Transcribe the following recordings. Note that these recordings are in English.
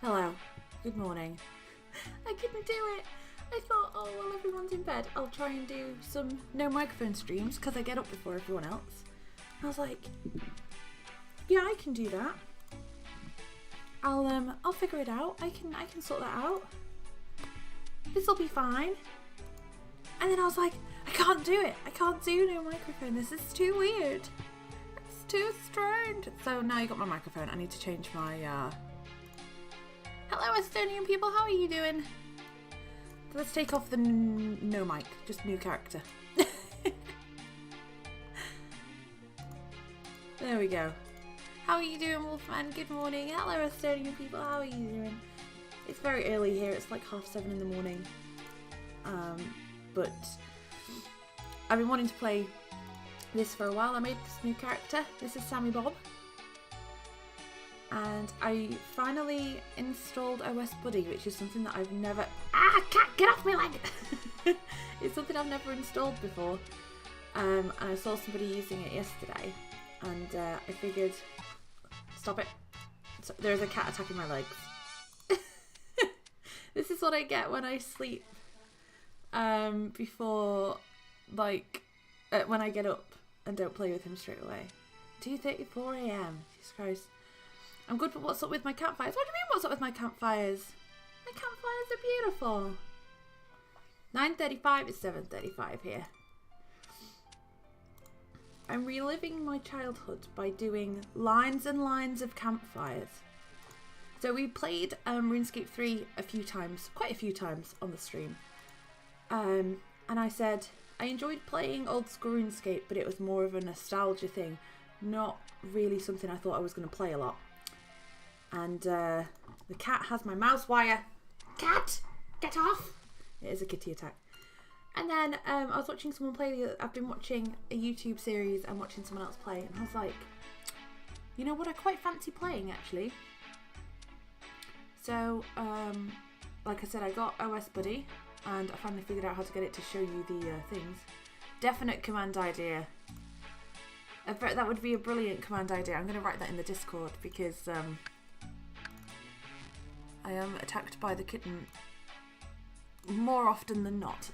Hello, good morning. I couldn't do it. I thought, oh, well, everyone's in bed. I'll try and do some no microphone streams because I get up before everyone else. I was like, yeah, I can do that. I'll figure it out. I can sort that out. This'll be fine. And then I was like, I can't do it. I can't do no microphone. This is too weird. It's too strange. So now you got my microphone. I need to change my, Hello, Estonian people. How are you doing? Let's take off the no mic. Just new character. There we go. How are you doing, Wolfman? Good morning. Hello, Estonian people. How are you doing? It's very early here. It's like 7:30 in the morning. But I've been wanting to play this for a while. I made this new character. This is Sammybob. And I finally installed OS Buddy, which is something that I've never... Ah, cat, get off my leg! It's something I've never installed before. And I saw somebody using it yesterday. And I figured... Stop it. So, there's a cat attacking my legs. This is what I get when I sleep. Before, like, when I get up and don't play with him straight away. 2:34 AM. Jesus Christ. I'm good, but what's up with my campfires? What do you mean, what's up with my campfires? My campfires are beautiful. 9:35 is 7:35 here. I'm reliving my childhood by doing lines and lines of campfires. So we played RuneScape 3 a few times, quite a few times on the stream. And I said I enjoyed playing old school RuneScape, but it was more of a nostalgia thing, not really something I thought I was going to play a lot. And the cat has my mouse wire. Cat, get off! It is a kitty attack. And then I was watching someone play. I've been watching a YouTube series and watching someone else play, and I was like, you know what? I quite fancy playing actually. So, like I said, I got OS Buddy, and I finally figured out how to get it to show you the things. Definite command idea. I bet that would be a brilliant command idea. I'm going to write that in the Discord because I am attacked by the kitten more often than not.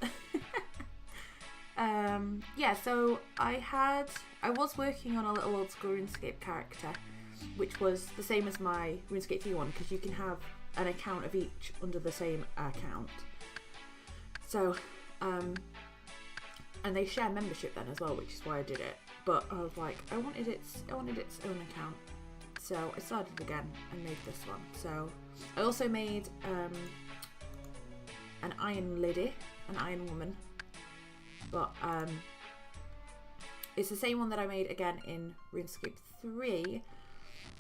Yeah, so I was working on a little old school RuneScape character, which was the same as my RuneScape 3 one, because you can have an account of each under the same account. So, and they share membership then as well, which is why I did it. But I was like, I wanted its own account. So I started again and made this one. So I also made an iron lady, an iron woman. But it's the same one that I made again in RuneScape 3.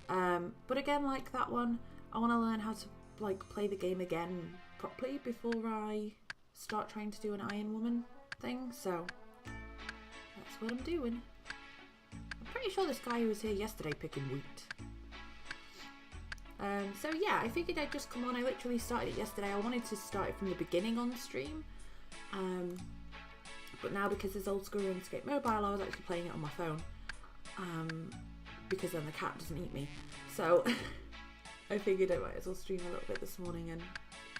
But again, like that one, I want to learn how to like play the game again properly before I start trying to do an iron woman thing. So that's what I'm doing. I'm pretty sure this guy who was here yesterday picking wheat. So yeah, I figured I'd just come on. I literally started it yesterday. I wanted to start it from the beginning on the stream. But now because there's old school RuneScape Mobile, I was actually playing it on my phone. Because then the cat doesn't eat me. So I figured I might as well stream a little bit this morning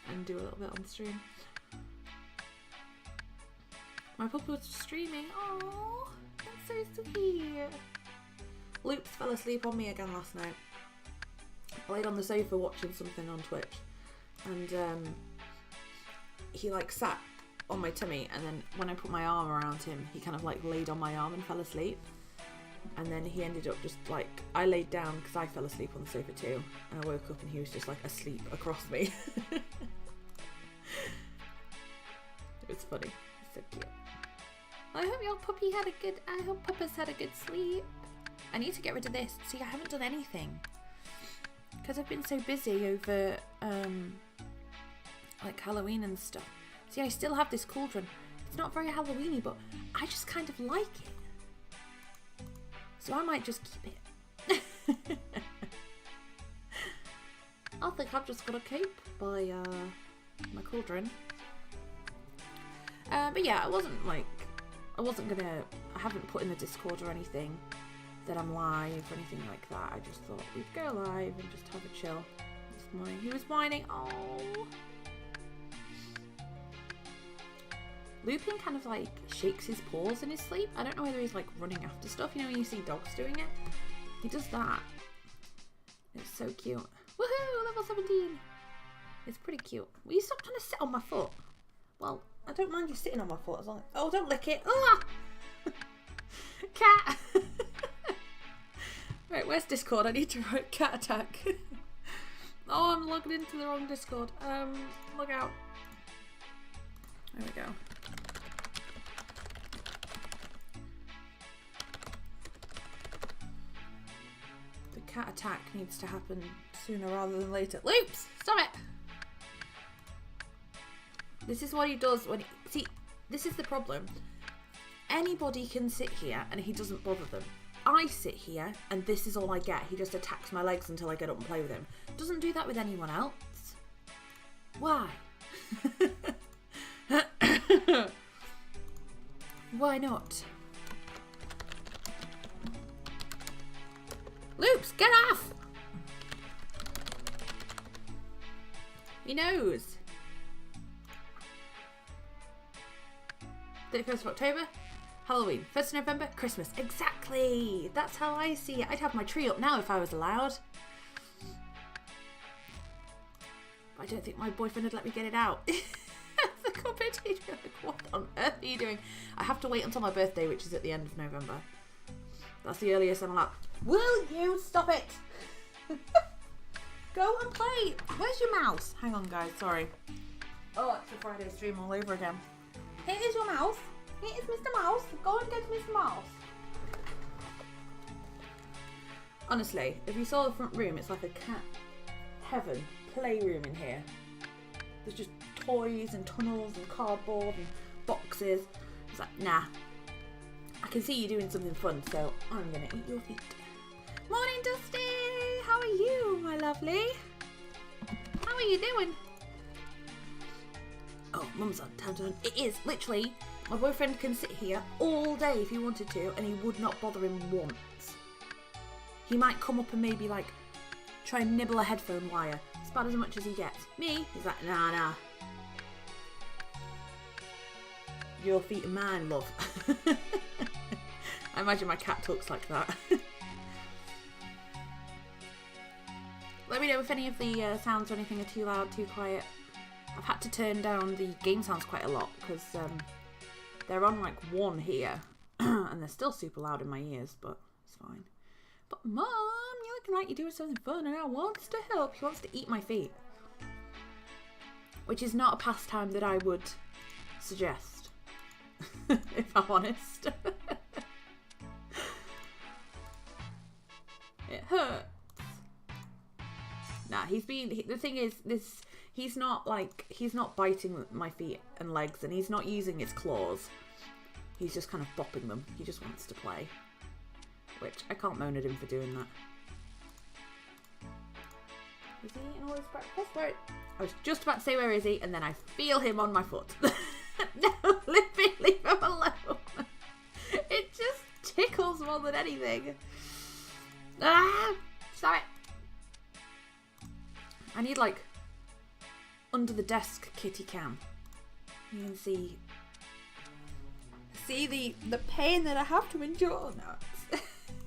and do a little bit on stream. My puppy was streaming. Oh, that's so sweet. Loops fell asleep on me again last night. I laid on the sofa watching something on Twitch, and he like sat on my tummy, and then when I put my arm around him, he kind of like laid on my arm and fell asleep. And then he ended up just like, I laid down because I fell asleep on the sofa too, and I woke up and he was just like asleep across me. It was funny. It's so cute. Well, I hope your puppy had a good, I hope Puppa's had a good sleep. I need to get rid of this. See, I haven't done anything because I've been so busy over like Halloween and stuff. See, I still have this cauldron. It's not very Halloweeny, but I just kind of like it. So I might just keep it. I think I've just got a cape by my cauldron. But yeah, I haven't put in the Discord or anything that I'm live or anything like that. I just thought we'd go live and just have a chill. It's this morning. He was whining. Oh. Lupin kind of like shakes his paws in his sleep. I don't know whether he's like running after stuff. You know when you see dogs doing it? He does that. It's so cute. Woohoo! Level 17! It's pretty cute. Will you stop trying to sit on my foot? Well, I don't mind you sitting on my foot as long as... Oh, don't lick it! Ah! Cat! Right, where's Discord? I need to write cat attack. Oh, I'm logged into the wrong Discord. Log out. There we go. The cat attack needs to happen sooner rather than later. Loops! Stop it! This is what he does when he... See, this is the problem. Anybody can sit here and he doesn't bother them. I sit here and this is all I get. He just attacks my legs until I get up and play with him. Doesn't do that with anyone else. Why? Why not? Loops, get off! He knows. 31st of October, Halloween. 1st of November, Christmas. Exactly! That's how I see it. I'd have my tree up now if I was allowed. But I don't think my boyfriend would let me get it out. The competition. Like, what on earth are you doing? I have to wait until my birthday, which is at the end of November. That's the earliest I'm allowed. Will you stop it? Go and play. Where's your mouse? Hang on, guys. Sorry. Oh, it's a Friday stream all over again. Here is your mouse. Here is Mr. Mouse. Go and get Mr. Mouse. Honestly, if you saw the front room, it's like a cat heaven playroom in here. There's just toys and tunnels and cardboard and boxes. It's like, nah. I can see you doing something fun, so I'm gonna eat your feet. Morning, Dusty! How are you, my lovely? How are you doing? Oh, Mum's on. Time's on. It is, literally. My boyfriend can sit here all day if he wanted to, and he would not bother him once. He might come up and maybe, like, try and nibble a headphone wire. It's about as much as he gets. Me, he's like, nah. Your feet are mine, love. I imagine my cat talks like that. Let me know if any of the sounds or anything are too loud, too quiet. I've had to turn down the game sounds quite a lot because they're on like 1 here and they're still super loud in my ears, but it's fine. But Mum, you're looking like you're doing something fun and I wants to help. He wants to eat my feet, which is not a pastime that I would suggest, if I'm honest. It hurts. Nah, the thing is, he's not biting my feet and legs, and he's not using his claws. He's just kind of bopping them. He just wants to play, which I can't moan at him for doing that. Is he eating all his breakfast? Where? I was just about to say where is he, and then I feel him on my foot. No, leave him alone. It just tickles more than anything. Ah, stop it. I need like under the desk kitty cam. You can see the pain that I have to endure. No,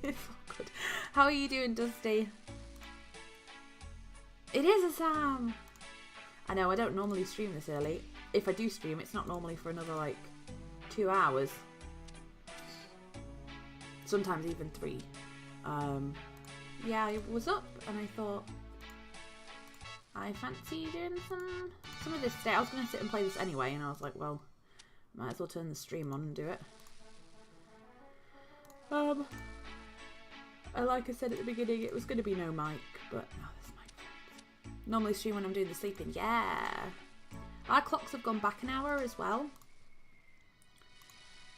it's all good. How are you doing, Dusty? It is a Sam. I know I don't normally stream this early. If I do stream, it's not normally for another like 2 hours. Sometimes even 3. Yeah, I was up and I thought I fancy doing some of this today. I was going to sit and play this anyway, and I was like, well, might as well turn the stream on and do it. And like I said at the beginning, it was going to be no mic, but no, there's mic. Normally stream when I'm doing the sleeping. Yeah. Our clocks have gone back an hour as well.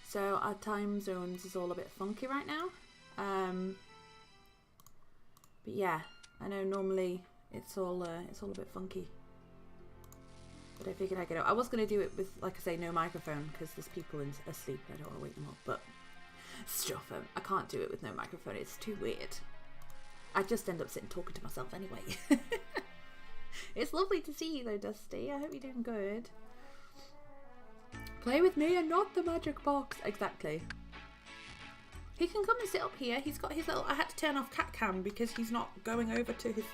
So our time zones is all a bit funky right now. But yeah, I know normally it's all a bit funky. But I figured I'd get it. I was going to do it with, like I say, no microphone because there's people asleep. I don't want to wake them up, but stuff. I can't do it with no microphone. It's too weird. I just end up sitting talking to myself anyway. It's lovely to see you though, Dusty. I hope you're doing good. Play with me and not the magic box. Exactly. He can come and sit up here. He's got his little... I had to turn off cat cam because he's not going over to his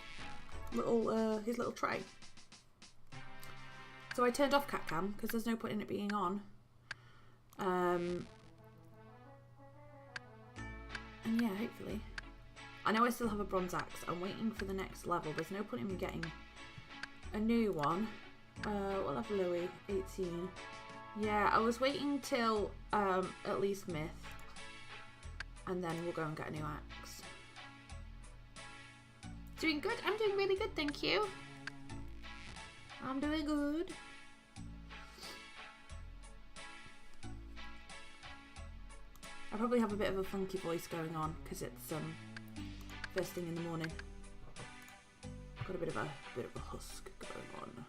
little tray. So I turned off cat cam because there's no point in it being on. And yeah, hopefully. I know I still have a bronze axe. I'm waiting for the next level. There's no point in me getting a new one. What level are we? 18. Yeah, I was waiting till at least myth. And then we'll go and get a new axe. Doing good? I'm doing really good, thank you. I'm doing good. I probably have a bit of a funky voice going on because it's first thing in the morning. Got a bit of a husk going on.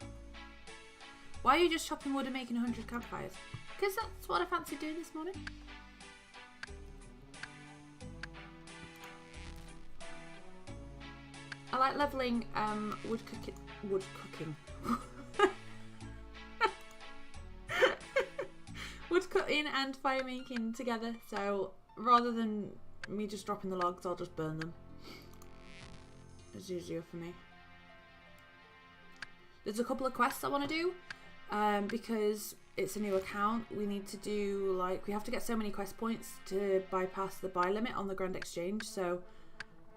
Why are you just chopping wood and making 100 campfires? Because that's what I fancied doing this morning. I like leveling wood cooking. Wood cutting and fire making together, so rather than me just dropping the logs, I'll just burn them. It's easier for me. There's a couple of quests I want to do because it's a new account. We need to do, like, we have to get so many quest points to bypass the buy limit on the Grand Exchange, so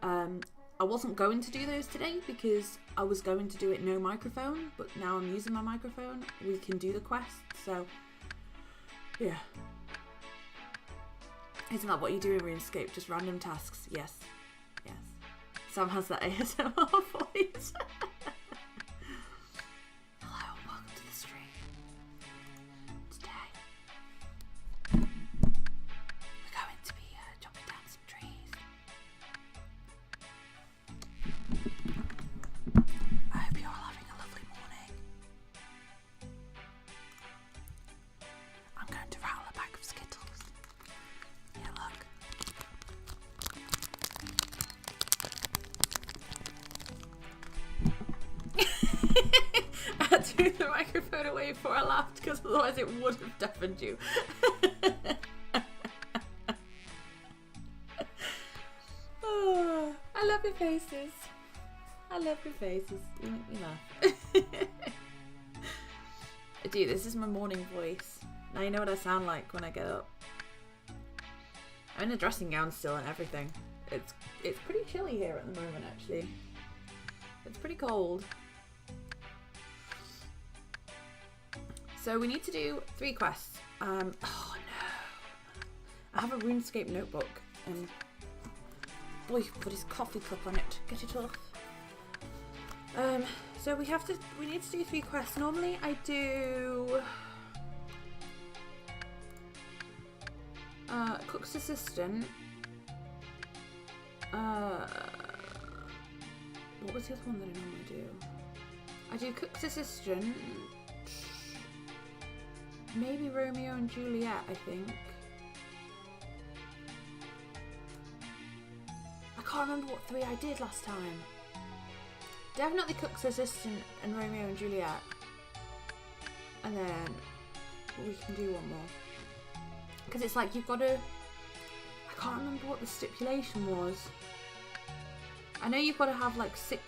I wasn't going to do those today because I was going to do it no microphone, but now I'm using my microphone. We can do the quest, so yeah. Isn't that what you do in RuneScape? Just random tasks? Yes. Yes. Sam has that ASMR voice. Hello, welcome to the stream. Today we're going to be chopping down some trees. I hope you're all having a lovely morning. I'm going to rattle a bag of Skittles. Yeah, look. I had to move the microphone away before I laughed because otherwise it would have deafened you. Oh, I love your faces. I love your faces. You make me laugh. Dude, this is my morning voice. Now you know what I sound like when I get up. I'm in a dressing gown still and everything. It's pretty chilly here at the moment, actually. It's pretty cold. So we need to do 3 quests. Oh no. I have a RuneScape notebook and boy, put his coffee cup on it. Get it off. So we need to do 3 quests. Normally I do cook's assistant. What was the other one that I normally do? I do cook's assistant. Maybe Romeo and Juliet, I think. I can't remember what 3 I did last time. Definitely cook's assistant and Romeo and Juliet. And then we can do one more. Because it's like you've got to... I can't remember what the stipulation was. I know you've got to have like 6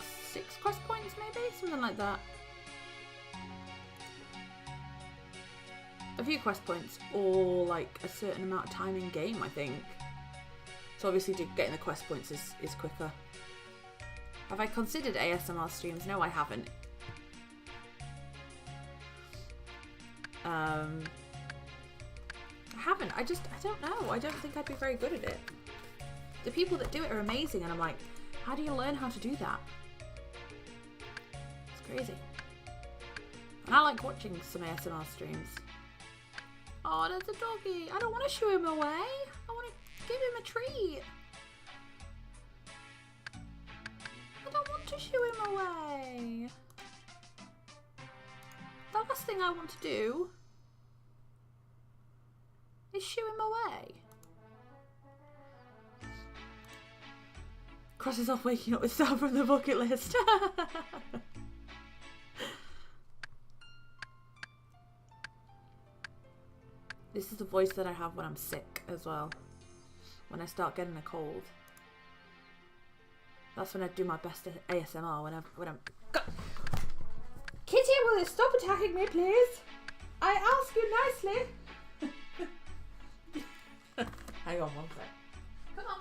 quest points maybe? Something like that. A few quest points or like a certain amount of time in game, I think. So obviously getting the quest points is quicker. Have I considered ASMR streams? No, I haven't. I haven't. I don't know. I don't think I'd be very good at it. The people that do it are amazing and I'm like, how do you learn how to do that? It's crazy. And I like watching some ASMR streams. Oh, there's a doggy. I don't want to shoo him away. I want to give him a treat. I don't want to shoo him away. The last thing I want to do is shoo him away. Crosses off waking up with Sal from the bucket list. This is the voice that I have when I'm sick as well. When I start getting a cold. That's when I do my best ASMR, when I'm... Kitty, will you stop attacking me, please? I ask you nicely. Hang on one sec. Come on.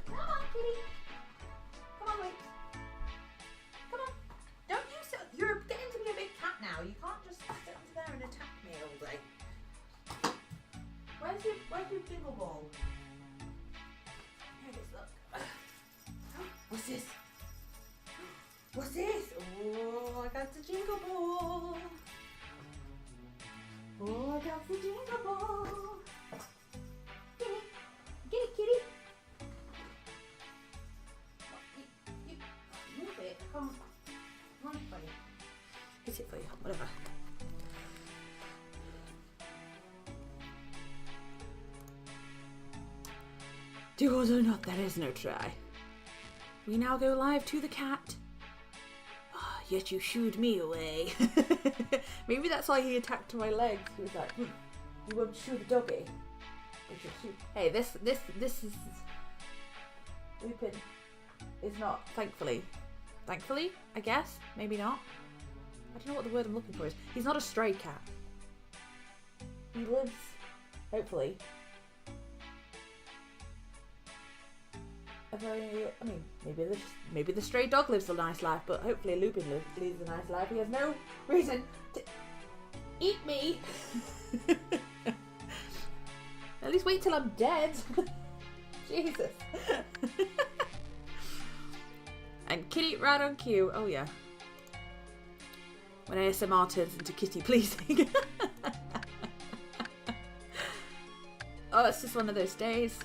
Come on, kitty. Come on, wait. Come on. Don't you sit... You're getting to be a big cat now. You can't just sit under there and attack me all day. Where's your jingle ball? Here it is, look. What's this? What's this? Oh, I got the jingle ball. Oh, I got the jingle ball. Get it. Get it, kitty. You move it. Come on, buddy. Hit it for you. Whatever. Do or do not, there is no try. We now go live to the cat. Oh, yet you shooed me away. Maybe that's why he attacked my legs. He was like, you won't shoot a doggy. Hey, this is... Lupin is not, thankfully, I guess? Maybe not. I don't know what the word I'm looking for is. He's not a stray cat. He lives, hopefully, I mean, maybe the stray dog lives a nice life, but hopefully Lupin leads a nice life. He has no reason to eat me. At least wait till I'm dead. Jesus. And kitty right on cue. Oh yeah. When ASMR turns into kitty pleasing. Oh, it's just one of those days.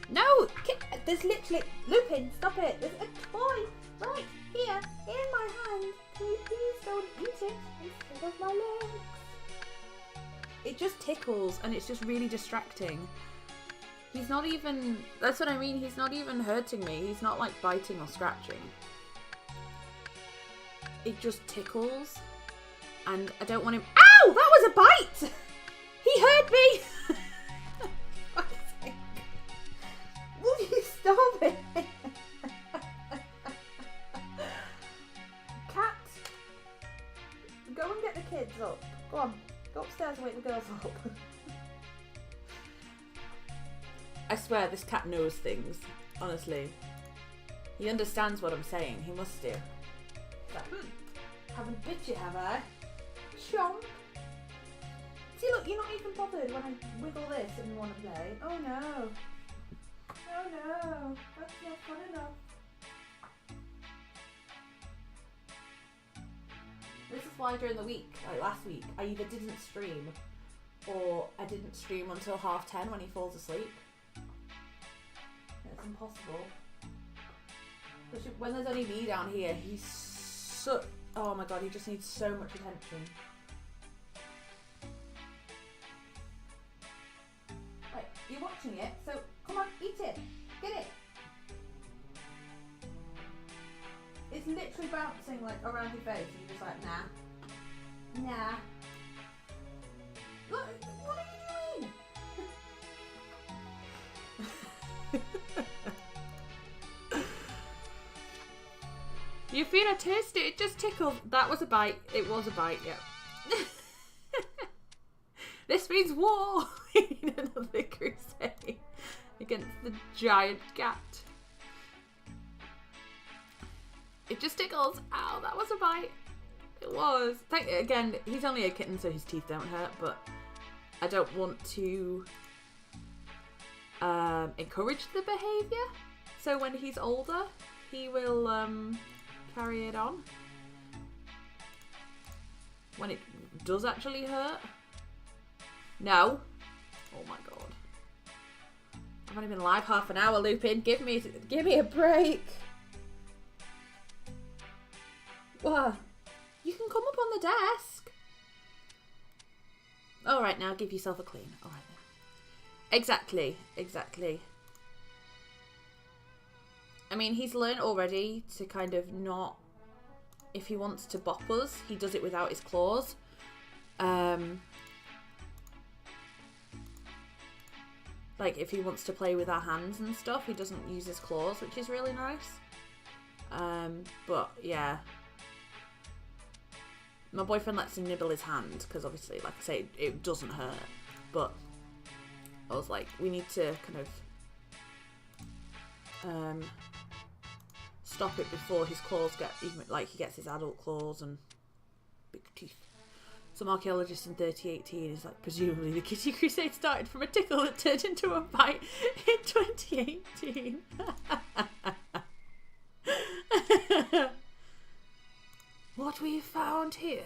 No! There's literally... Lupin, stop it! There's a toy right here in my hand. Can you please don't eat it instead of my legs? It just tickles and it's just really distracting. He's not even... That's what I mean. He's not even hurting me. He's not like biting or scratching. It just tickles. And I don't want him... Ow! That was a bite! He hurt me! Will you stop it? Cat, go and get the kids up. Go on, go upstairs and wake the girls up. I swear this cat knows things, honestly. He understands what I'm saying, he must do. Like, haven't bit you, have I? Chomp. See, look, you're not even bothered when I wiggle this and you want to play. Oh no. Oh no, that's not fun enough. This is why during the week, like last week, I either didn't stream or I didn't stream until 10:30 when he falls asleep. It's impossible. When there's only me down here, he's so... Oh my god, he just needs so much attention. Right, you're watching it, so come on, eat it. Get it. It's literally bouncing like around your face and you're just like, nah. Nah. Look, what are you doing? You feel a taste? It just tickled. That was a bite. It was a bite, yeah. This means war in another crusade against the giant cat. It just tickles. Ow, that was a bite. It was. Again, he's only a kitten, so his teeth don't hurt, but I don't want to encourage the behaviour. So when he's older, he will carry it on. When it does actually hurt. No. Oh my god. I've only been live half an hour, Lupin. Give me a break. What? You can come up on the desk. Alright, now give yourself a clean. Alright then. Exactly. I mean, he's learned already to kind of not... If he wants to bop us, he does it without his claws. Like, if he wants to play with our hands and stuff, he doesn't use his claws, which is really nice. But, yeah. My boyfriend lets him nibble his hand, because obviously, like I say, it doesn't hurt. But I was like, we need to kind of stop it before his claws get, even like he gets his adult claws and big teeth. Some archaeologist in 3018 is like, presumably the Kitty Crusade started from a tickle that turned into a bite in 2018. What we found here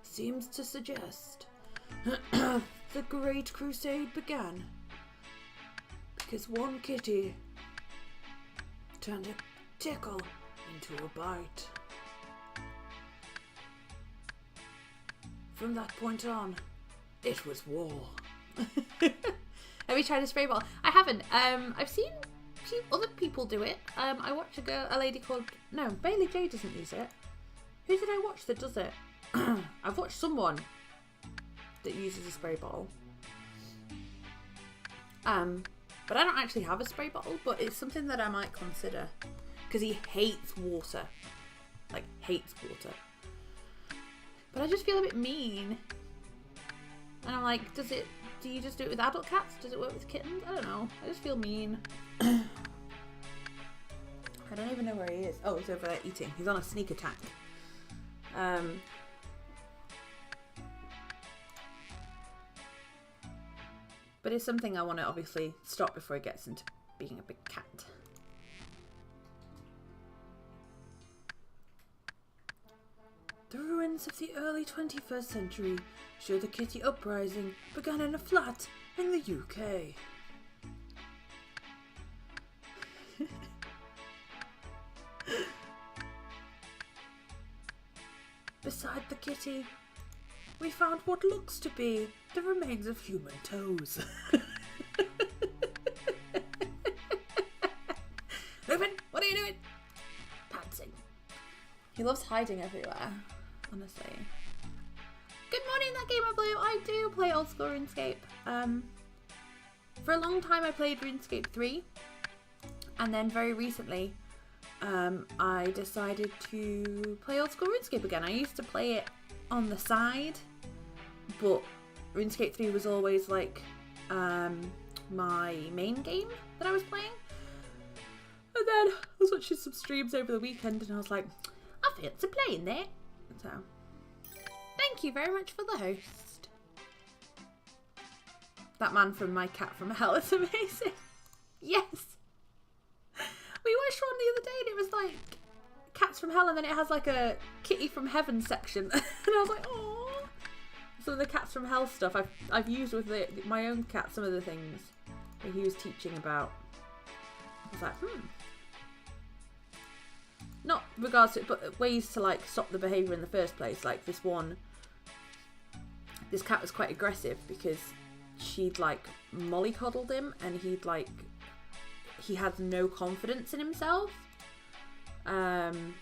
seems to suggest the Great Crusade began because one kitty turned a tickle into a bite. From that point on, it was war. Have you tried a spray bottle? I haven't. I've seen other people do it. I watch a lady called... No, Bailey J doesn't use it. Who did I watch that does it? I've watched someone that uses a spray bottle. But I don't actually have a spray bottle, but it's something that I might consider. Because he hates water. Like, hates water. But I just feel a bit mean. And I'm like, do you just do it with adult cats? Does it work with kittens? I don't know. I just feel mean. I don't even know where he is. Oh, he's over there eating. He's on a sneak attack. But it's something I want to obviously stop before he gets into being a big cat. The ruins of the early 21st century show the kitty uprising began in a flat in the UK. Beside the kitty, we found what looks to be the remains of human toes. Reuben, what are you doing? Pouncing. He loves hiding everywhere, honestly. Good morning, That Gamer Blue. I do play old school RuneScape. For a long time I played RuneScape 3, and then very recently I decided to play old school RuneScape again. I used to play it on the side, but RuneScape 3 was always like my main game that I was playing. And then I was watching some streams over the weekend and I was like, I fancy playing that. So, thank you very much for the host. That man from My Cat from Hell is amazing. Yes. We watched one the other day and it was like Cats from Hell, and then it has like a Kitty from Heaven section. And I was like, oh. Some of the Cats from Hell stuff I've used with my own cat, some of the things that he was teaching about. I was like, Not regards to it, but ways to like stop the behaviour in the first place. Like this cat was quite aggressive because she'd like mollycoddled him and he had no confidence in himself. And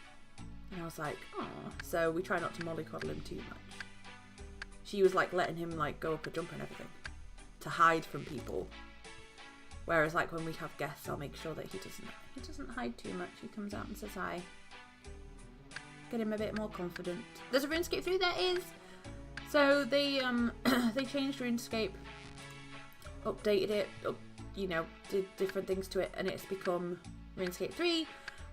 I was like, oh. So we try not to mollycoddle him too much. She was like letting him like go up a jump and everything to hide from people. Whereas like when we have guests, I'll make sure that he doesn't hide too much. He comes out and says hi. Get him a bit more confident. There's a RuneScape 3, there is. So they they changed RuneScape, updated it, did different things to it, and it's become RuneScape 3.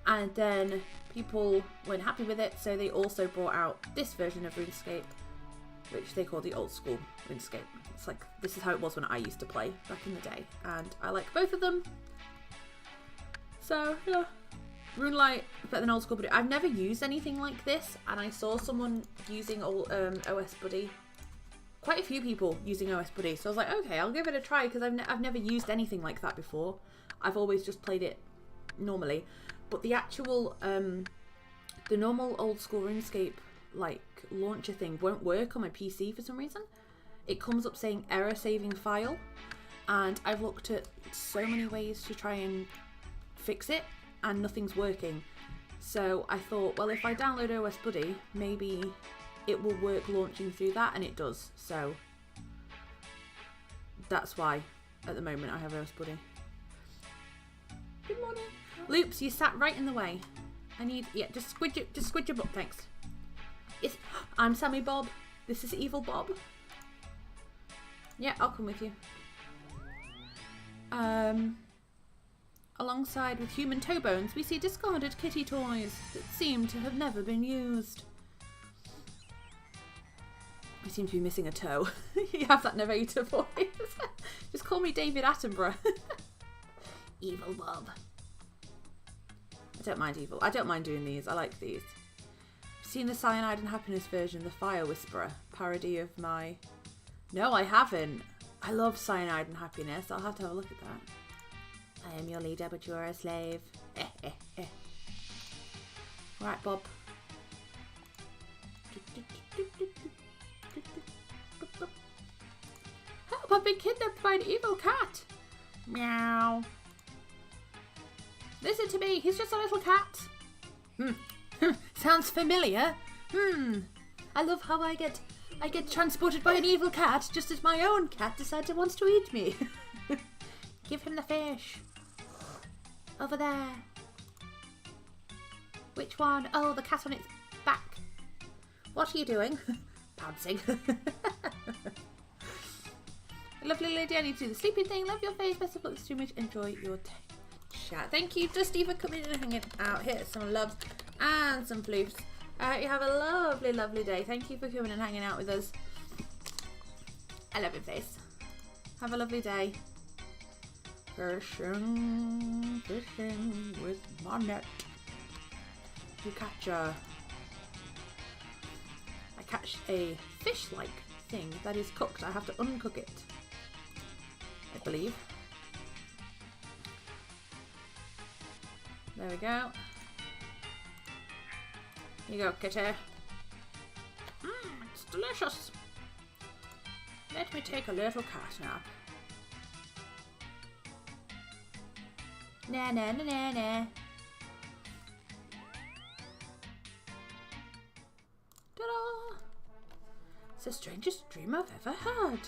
And then people weren't happy with it, so they also brought out this version of RuneScape, which they call the old school RuneScape. It's like, this is how it was when I used to play back in the day, and I like both of them. So yeah, RuneLite better than old school, but I've never used anything like this, and I saw someone using OS Buddy. Quite a few people using OS Buddy, so I was like, okay, I'll give it a try, because I've never used anything like that before. I've always just played it normally. But the actual, the normal old school RuneScape like launcher thing won't work on my PC for some reason. It comes up saying error saving file, and I've looked at so many ways to try and fix it and nothing's working. So I thought, well, if I download OS Buddy, maybe it will work launching through that, and it does. So That's why at the moment I have Roast Buddy. Good morning. Loops, you sat right in the way. I need, yeah, just squid your butt, thanks. Yes, I'm Sammy Bob. This is Evil Bob. Yeah, I'll come with you. Alongside with human toe bones, we see discarded kitty toys that seem to have never been used. I seem to be missing a toe. You have that narrator voice. Just call me David Attenborough. Evil Bob. I don't mind evil. I don't mind doing these. I like these. I've seen the Cyanide and Happiness version, the Fire Whisperer, parody of my... No, I haven't. I love Cyanide and Happiness. I'll have to have a look at that. I am your leader, but you are a slave. Right, Bob. Help, I've been kidnapped by an evil cat. Meow. Listen to me, he's just a little cat. Sounds familiar. I love how I get transported by an evil cat just as my own cat decides it wants to eat me. Give him the fish. Over there. Which one? Oh, the cat on its back. What are you doing? Pouncing. Lovely lady, I need to do the sleeping thing. Love your face. Best of luck to much. Enjoy your chat. Thank you, Dusty, for coming in and hanging out. Here's some loves and some floofs. I hope you have a lovely, lovely day. Thank you for coming and hanging out with us. I love your face. Have a lovely day. Fishing with my net. You catch I catch a fish-like thing that is cooked. I have to uncook it, I believe. There we go. Here you go, kitty. It's delicious. Let me take a little cat nap. Na na na na na. Ta-da! It's the strangest dream I've ever had.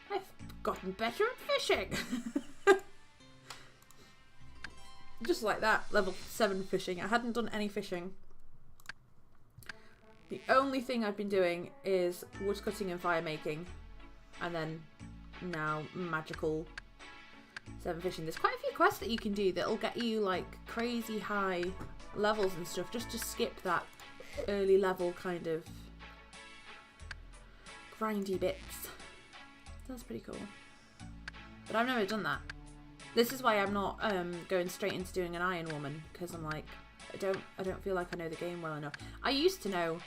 I've gotten better at fishing. Just like that, level 7 fishing. I hadn't done any fishing. The only thing I've been doing is wood cutting and fire making. And then now magical 7 fishing. There's quite a few quests that you can do that'll get you like crazy high levels and stuff just to skip that early level kind of grindy bits. That's pretty cool. But I've never done that. This is why I'm not going straight into doing an Iron Woman, because I'm like, I don't feel like I know the game well enough. I used to know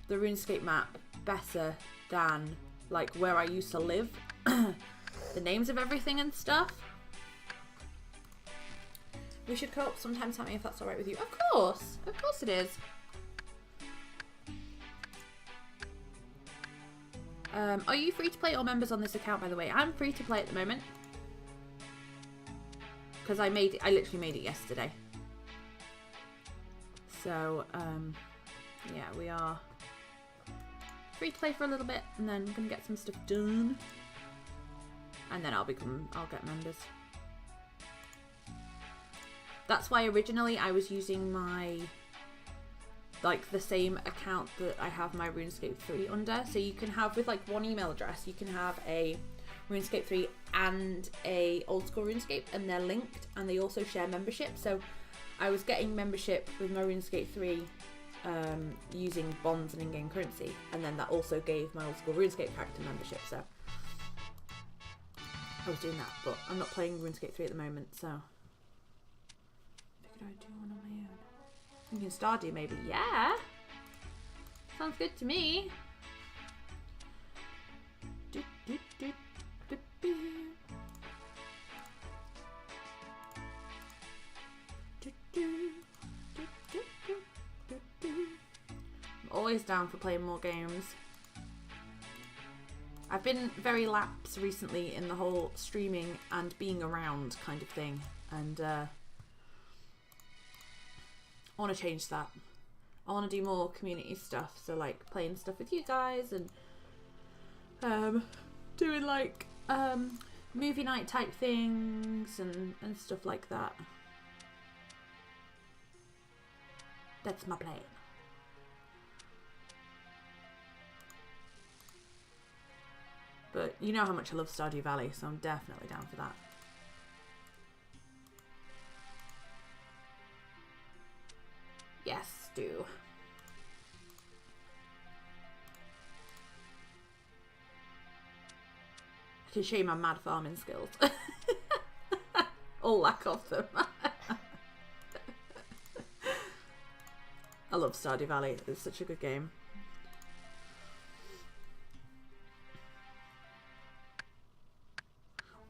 the RuneScape map better than like where I used to live, the names of everything and stuff. We should co-op sometime, Sammy, if that's alright with you. Of course it is. Are you free to play or members on this account, by the way? I'm free to play at the moment. Because I literally made it yesterday. So, yeah, we are free to play for a little bit, and then I'm gonna get some stuff done. And then I'll get members. That's why originally I was using my, like, the same account that I have my RuneScape 3 under. So you can have, with like one email address, you can have a RuneScape 3 and a old school RuneScape, and they're linked, and they also share membership. So I was getting membership with my RuneScape 3 using bonds and in-game currency, and then that also gave my old school RuneScape character membership. So I was doing that, but I'm not playing RuneScape 3 at the moment, so figured I'd do one on my own. Thinking Stardew maybe. Yeah, sounds good to me. I'm always down for playing more games. I've been very lax recently in the whole streaming and being around kind of thing, and I want to change that. I want to do more community stuff, so like playing stuff with you guys and doing like movie night type things and stuff like that. That's my plan. But you know how much I love Stardew Valley, so I'm definitely down for that. Yes, do. I can show you my mad farming skills. Or lack of them. I love Stardew Valley. It's such a good game.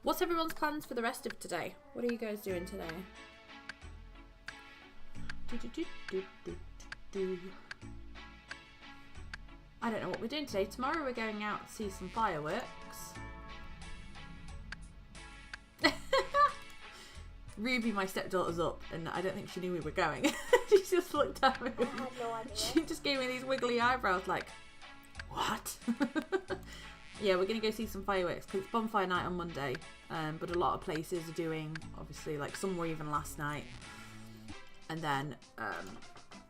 What's everyone's plans for the rest of today? What are you guys doing today? I don't know what we're doing today. Tomorrow we're going out to see some fireworks. Ruby, my stepdaughter's up, and I don't think she knew we were going. She just looked at me. I had no idea. She just gave me these wiggly eyebrows like, what? Yeah, we're going to go see some fireworks because it's bonfire night on Monday, but a lot of places are doing, obviously, like some were even last night. And then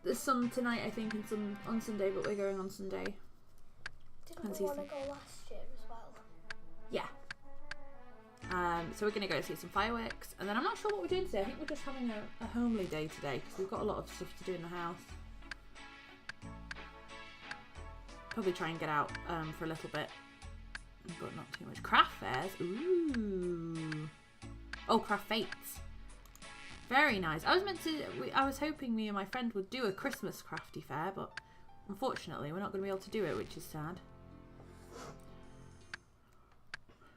there's some tonight, I think, and some on Sunday, but we're going on Sunday. Didn't we want to go last year as well? Yeah. So we're going to go see some fireworks, and then I'm not sure what we're doing today. I think we're just having a homely day today because we've got a lot of stuff to do in the house. Probably try and get out for a little bit, but not too much. Craft fairs, ooh. Oh, craft fates. Very nice. I was hoping me and my friend would do a Christmas crafty fair, but unfortunately we're not going to be able to do it, which is sad.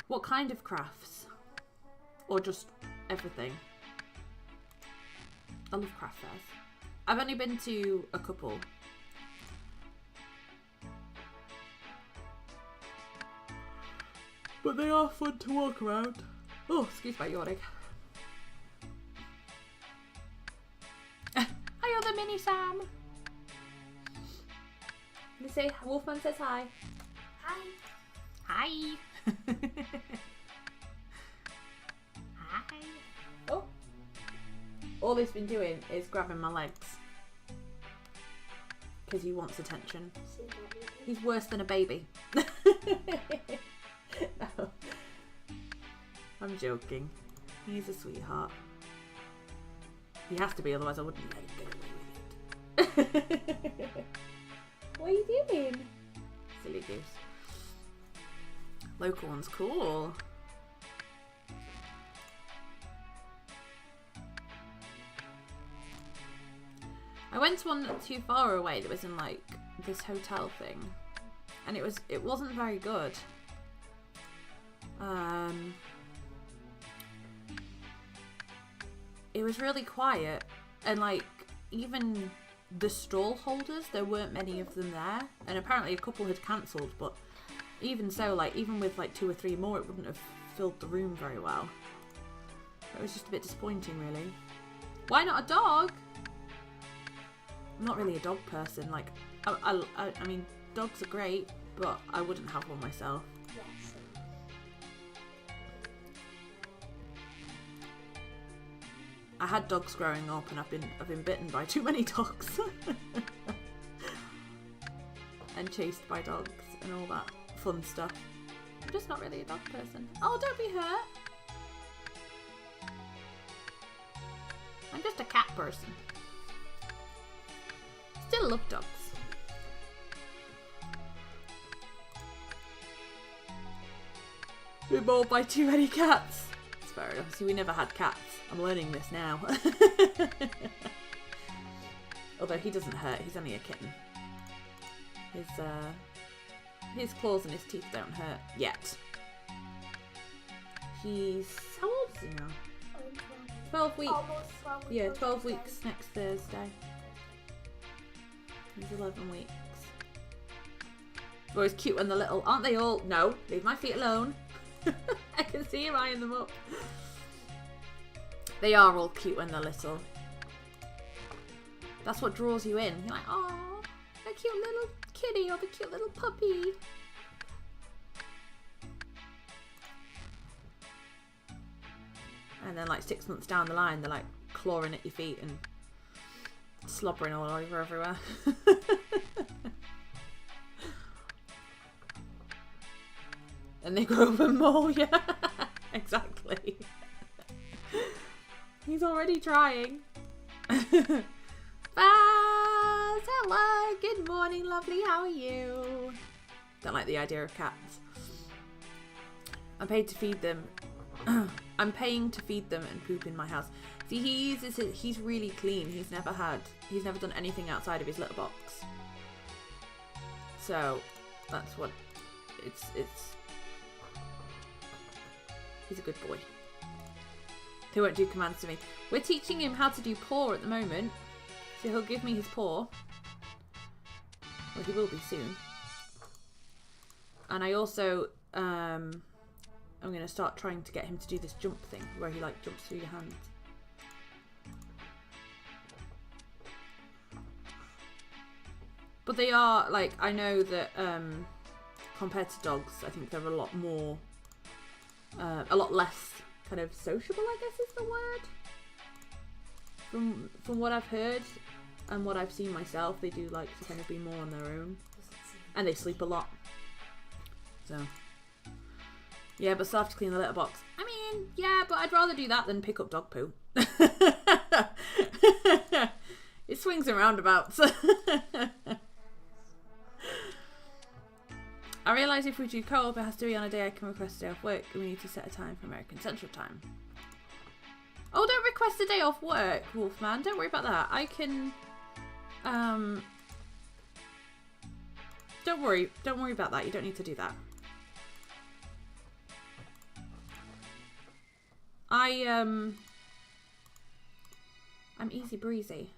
What kind of crafts? Or just everything? I love craft fairs. I've only been to a couple. But they are fun to walk around. Oh, excuse my yawning. Hi, other mini Sam. Let's say Wolfman says hi. Hi. Hi. Hi. Oh. All he's been doing is grabbing my legs. Because he wants attention. He's worse than a baby. No. I'm joking. He's a sweetheart. He has to be, otherwise I wouldn't let him get away with it. What are you doing? Silly goose. Local one's cool. I went to one not too far away that was in like this hotel thing, and it wasn't very good. It was really quiet, and like even the stall holders, there weren't many of them there, and apparently a couple had cancelled, but even so, like even with like 2 or 3 more, it wouldn't have filled the room very well. It was just a bit disappointing, really. Why not a dog? I'm not really a dog person. Like I mean dogs are great, but I wouldn't have one myself. Yes. I had dogs growing up, and I've been bitten by too many dogs. And chased by dogs and all that fun stuff. I'm just not really a dog person. Oh, don't be hurt. I'm just a cat person. Still love dogs. We're mauled by too many cats. It's fair enough. See, we never had cats. I'm learning this now. Although he doesn't hurt, he's only a kitten. His claws and his teeth don't hurt yet. He's... how old is he now? 12 weeks. Almost 12 weeks. Yeah, 12 weeks next Thursday. He's 11 weeks. Always cute when they're little. Aren't they all? No, leave my feet alone. I can see him eyeing them up. They are all cute when they're little. That's what draws you in. You're like, oh, the cute little kitty or the cute little puppy. And then like 6 months down the line, they're like clawing at your feet and slobbering all over everywhere. And they grow up and more, yeah. Exactly. He's already trying. Buzz, hello, good morning, lovely, how are you? Don't like the idea of cats. I'm paid to feed them. I'm paying to feed them and poop in my house. See, he's really clean. He's never done anything outside of his litter box. So that's what it's he's a good boy. He won't do commands to me. We're teaching him how to do paw at the moment. So he'll give me his paw. Well, he will be soon. And I also I'm going to start trying to get him to do this jump thing where he like jumps through your hands. But they are like, I know that compared to dogs, I think they're a lot more, a lot less kind of sociable, I guess is the word. From what I've heard and what I've seen myself, they do like to kind of be more on their own. And they sleep a lot. So, yeah, but still have to clean the litter box. I mean, yeah, but I'd rather do that than pick up dog poo. It swings and roundabouts. I realise if we do co-op, it has to be on a day I can request a day off work, and we need to set a time for American Central Time. Oh, don't request a day off work, Wolfman. Don't worry about that. I can... Don't worry about that. You don't need to do that. I'm easy breezy.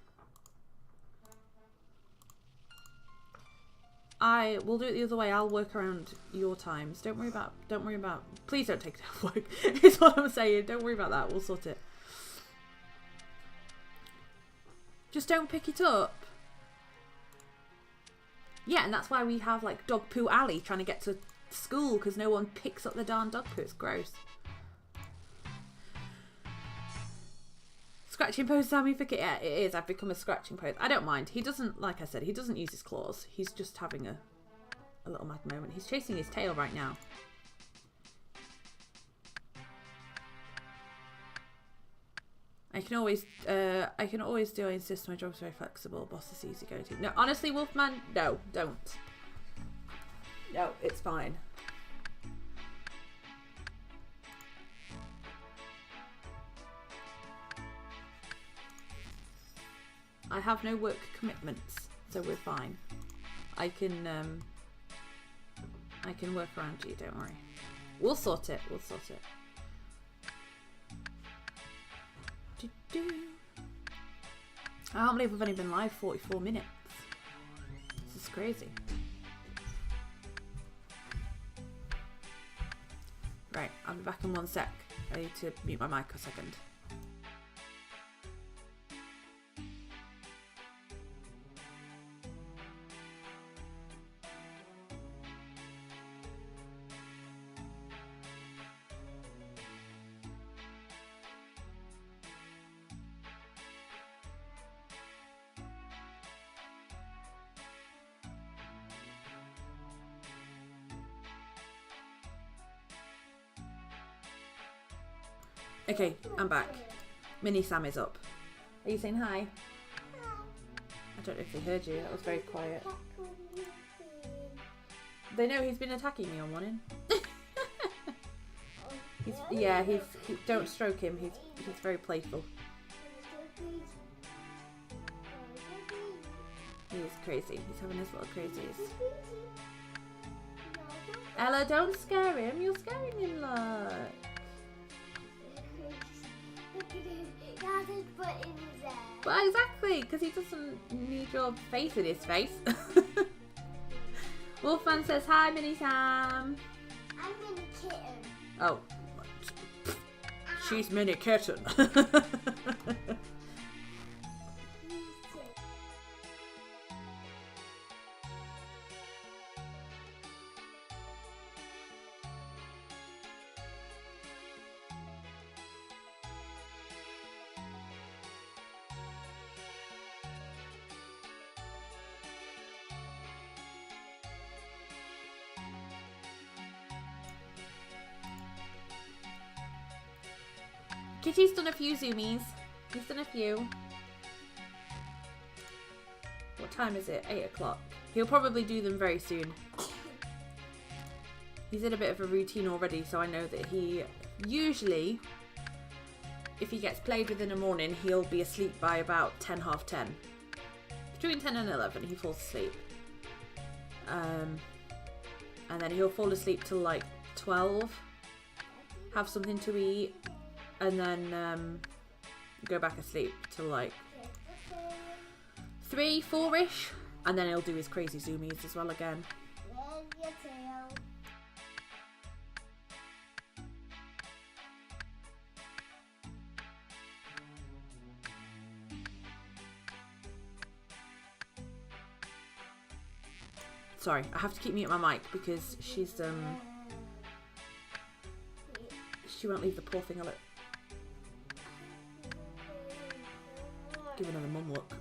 I will do it the other way. I'll work around your times. Don't worry about, please don't take it off work. Is what I'm saying. Don't worry about that. We'll sort it. Just don't pick it up. Yeah, and that's why we have like dog poo alley trying to get to school because no one picks up the darn dog poo. It's gross. Scratching pose, Sammy, forget. Yeah, it is. I've become a scratching pose. I don't mind. He doesn't, like I said, he doesn't use his claws. He's just having a little mad moment. He's chasing his tail right now. I can always do. I insist my job's very flexible. Boss is easy go to. No, honestly, Wolfman, no, don't. No, it's fine. I have no work commitments, so we're fine. I can work around you, don't worry. We'll sort it, we'll sort it. I can't believe we've only been live 44 minutes. This is crazy. Right, I'll be back in 1 sec. I need to mute my mic a second. Okay, I'm back. Mini Sam is up. Are you saying hi? I don't know if they heard you. That was very quiet. They know he's been attacking me all morning. Don't stroke him. He's very playful. He's crazy. He's having his little crazies. Ella, don't scare him. You're scaring him, look. Well, exactly, because he doesn't need your face in his face. Wolfman says hi, Mini Sam. I'm Mini Kitten. Oh. She's Mini Kitten. Kitty's done a few zoomies. He's done a few. What time is it? 8 o'clock. He'll probably do them very soon. He's in a bit of a routine already, so I know that he usually, if he gets played with in the morning, he'll be asleep by about 10, half 10. Between 10 and 11, he falls asleep. And then he'll fall asleep till like 12, have something to eat, and then go back asleep till like 3, 4-ish, and then he'll do his crazy zoomies as well again. Sorry, I have to keep muting my mic because she's she won't leave the poor thing alone. Give another mum look.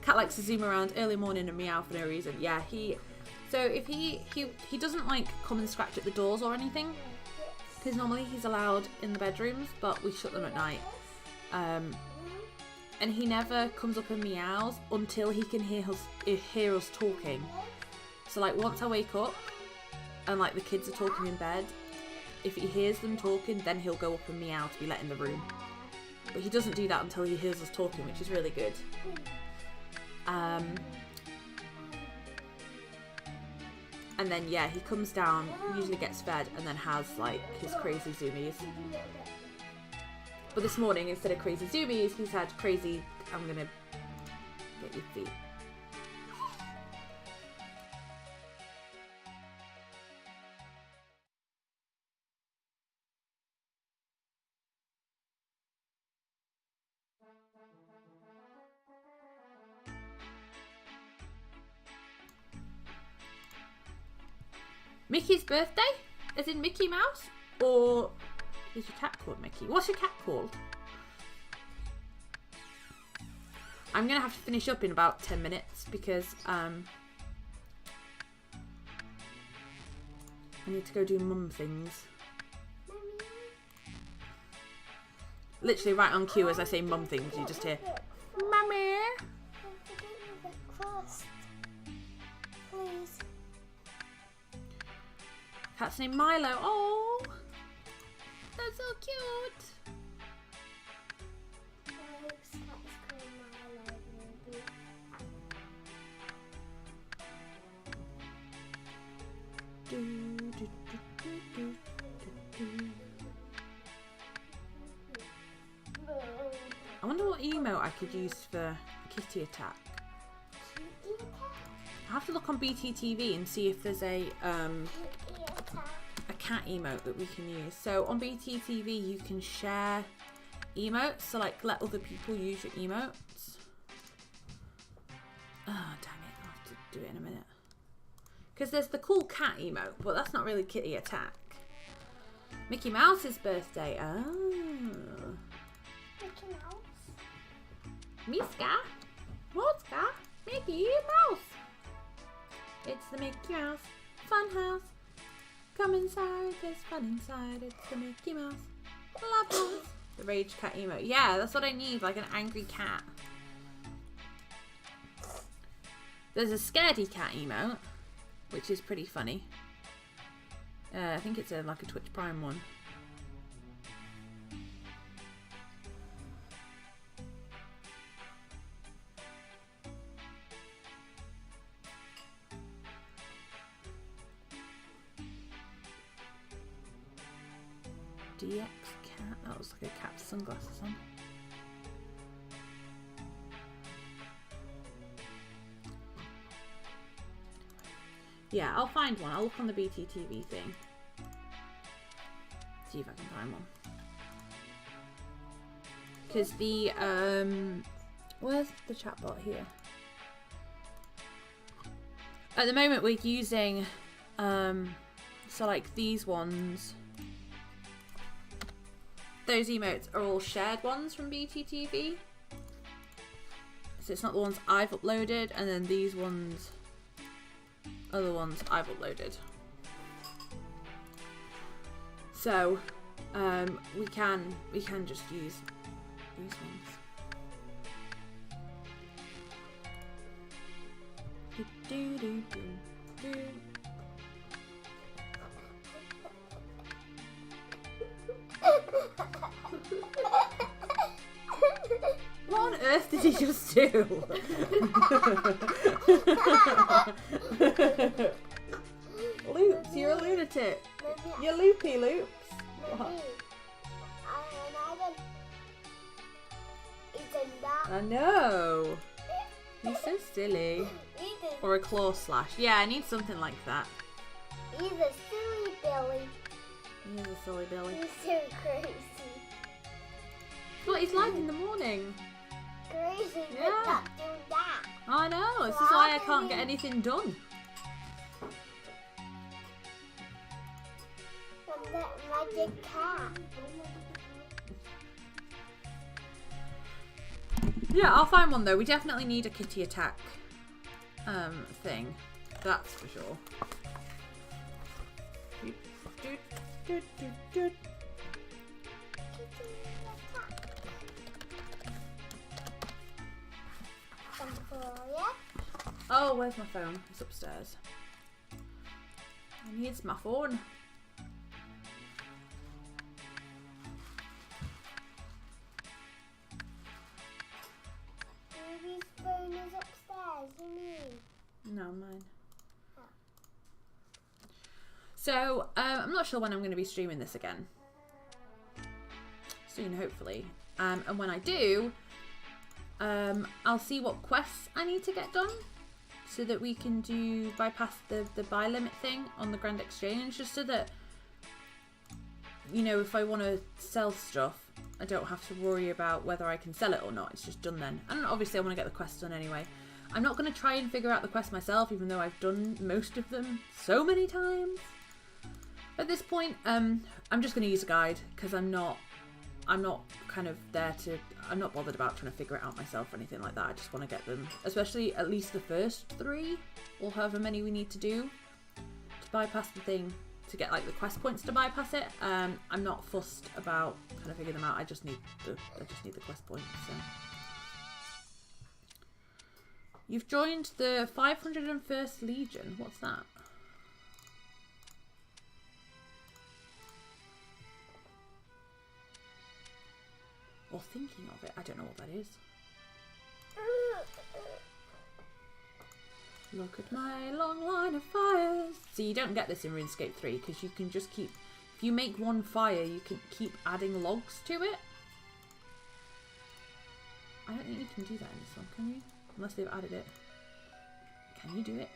Cat likes to zoom around early morning and meow for no reason. Yeah, so if he doesn't like come and scratch at the doors or anything, because normally he's allowed in the bedrooms, but we shut them at night. And he never comes up and meows until he can hear us talking. So like once I wake up and like the kids are talking in bed, if he hears them talking, then he'll go up and meow to be let in the room. But he doesn't do that until he hears us talking, which is really good. And then yeah, he comes down, usually gets fed, and then has like his crazy zoomies. But this morning, instead of crazy zoomies, he's had crazy, I'm gonna get your feet. Mickey's birthday? As in Mickey Mouse? Or is your cat called Mickey? What's your cat called? I'm going to have to finish up in about 10 minutes because I need to go do mum things. Literally right on cue as I say mum things, you just hear, Mummy! Please. Cat's named Milo. Oh! That's so cute! I wonder what emote I could use for kitty attack. I have to look on BTTV and see if there's a cat emote that we can use. So on BTTV you can share emotes, so like let other people use your emotes. Oh dang it, I'll have to do it in a minute. Because there's the cool cat emote, but that's not really kitty attack. Mickey Mouse's birthday. Oh. Mickey Mouse. Miska? Whatska? Mickey Mouse. It's the Mickey Mouse fun house. Come inside, there's fun inside. It's the Mickey Mouse love house. The rage cat emote. Yeah, that's what I need, like an angry cat. There's a scaredy cat emote, which is pretty funny. I think it's like a Twitch Prime one. DX cat. That looks like a cat with sunglasses on. Yeah, I'll find one. I'll look on the BTTV thing. See if I can find one. Because the where's the chatbot here? At the moment we're using so like these ones. Those emotes are all shared ones from BTTV. So it's not the ones I've uploaded, and then these ones are the ones I've uploaded. So we can just use these ones. Do, do, do, do. What on earth did he just do? Loops, you're a lunatic. You're loopy, Loops. I know. He's so silly. Or a claw slash. Yeah, I need something like that. He's a silly Billy. He's a silly Billy. He's so crazy. What he's like in the morning. Crazy, Yeah. but not doing that. I know. This is why I can't get anything done. From that magic cat. Yeah, I'll find one though. We definitely need a kitty attack thing. That's for sure. Oh, where's my phone? It's upstairs. I need my phone. Baby's phone is upstairs, you mean? No, mine. Oh. So, I'm not sure when I'm going to be streaming this again. Soon, hopefully. And when I do, I'll see what quests I need to get done so that we can bypass the buy limit thing on the Grand Exchange, just so that, you know, if I want to sell stuff, I don't have to worry about whether I can sell it or not. It's just done then. And obviously I want to get the quests done anyway. I'm not going to try and figure out the quest myself, even though I've done most of them so many times. At this point, I'm just going to use a guide, because I'm not kind of there to... I'm not bothered about trying to figure it out myself or anything like that. I just want to get them, especially at least the first 3, or however many we need to do to bypass the thing, to get like the quest points to bypass it. I'm not fussed about trying to figure them out. I just need the quest points. So. You've joined the 501st Legion. What's that? Or thinking of it. I don't know what that is. Look at my long line of fires. So you don't get this in RuneScape 3 because you can just keep... If you make one fire, you can keep adding logs to it. I don't think you can do that in this one, can you? Unless they've added it. Can you do it?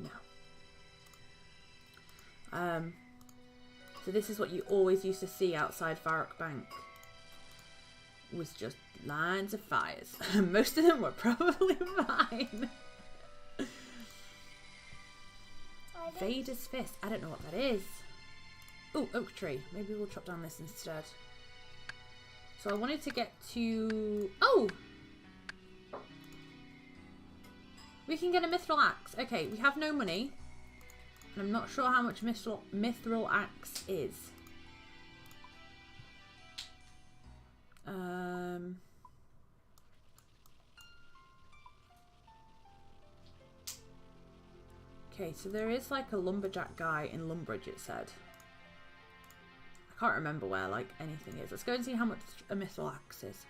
No. So this is what you always used to see outside Varrock Bank. Was just lines of fires. Most of them were probably mine. Vader's Fist. I don't know what that is. Oh, oak tree. Maybe we'll chop down this instead. So I wanted to get to... Oh! We can get a mithril axe. Okay, we have no money. And I'm not sure how much mithril axe is. Okay, so there is like a lumberjack guy in Lumbridge, it said. I can't remember where like anything is. Let's go and see how much a mithril axe is.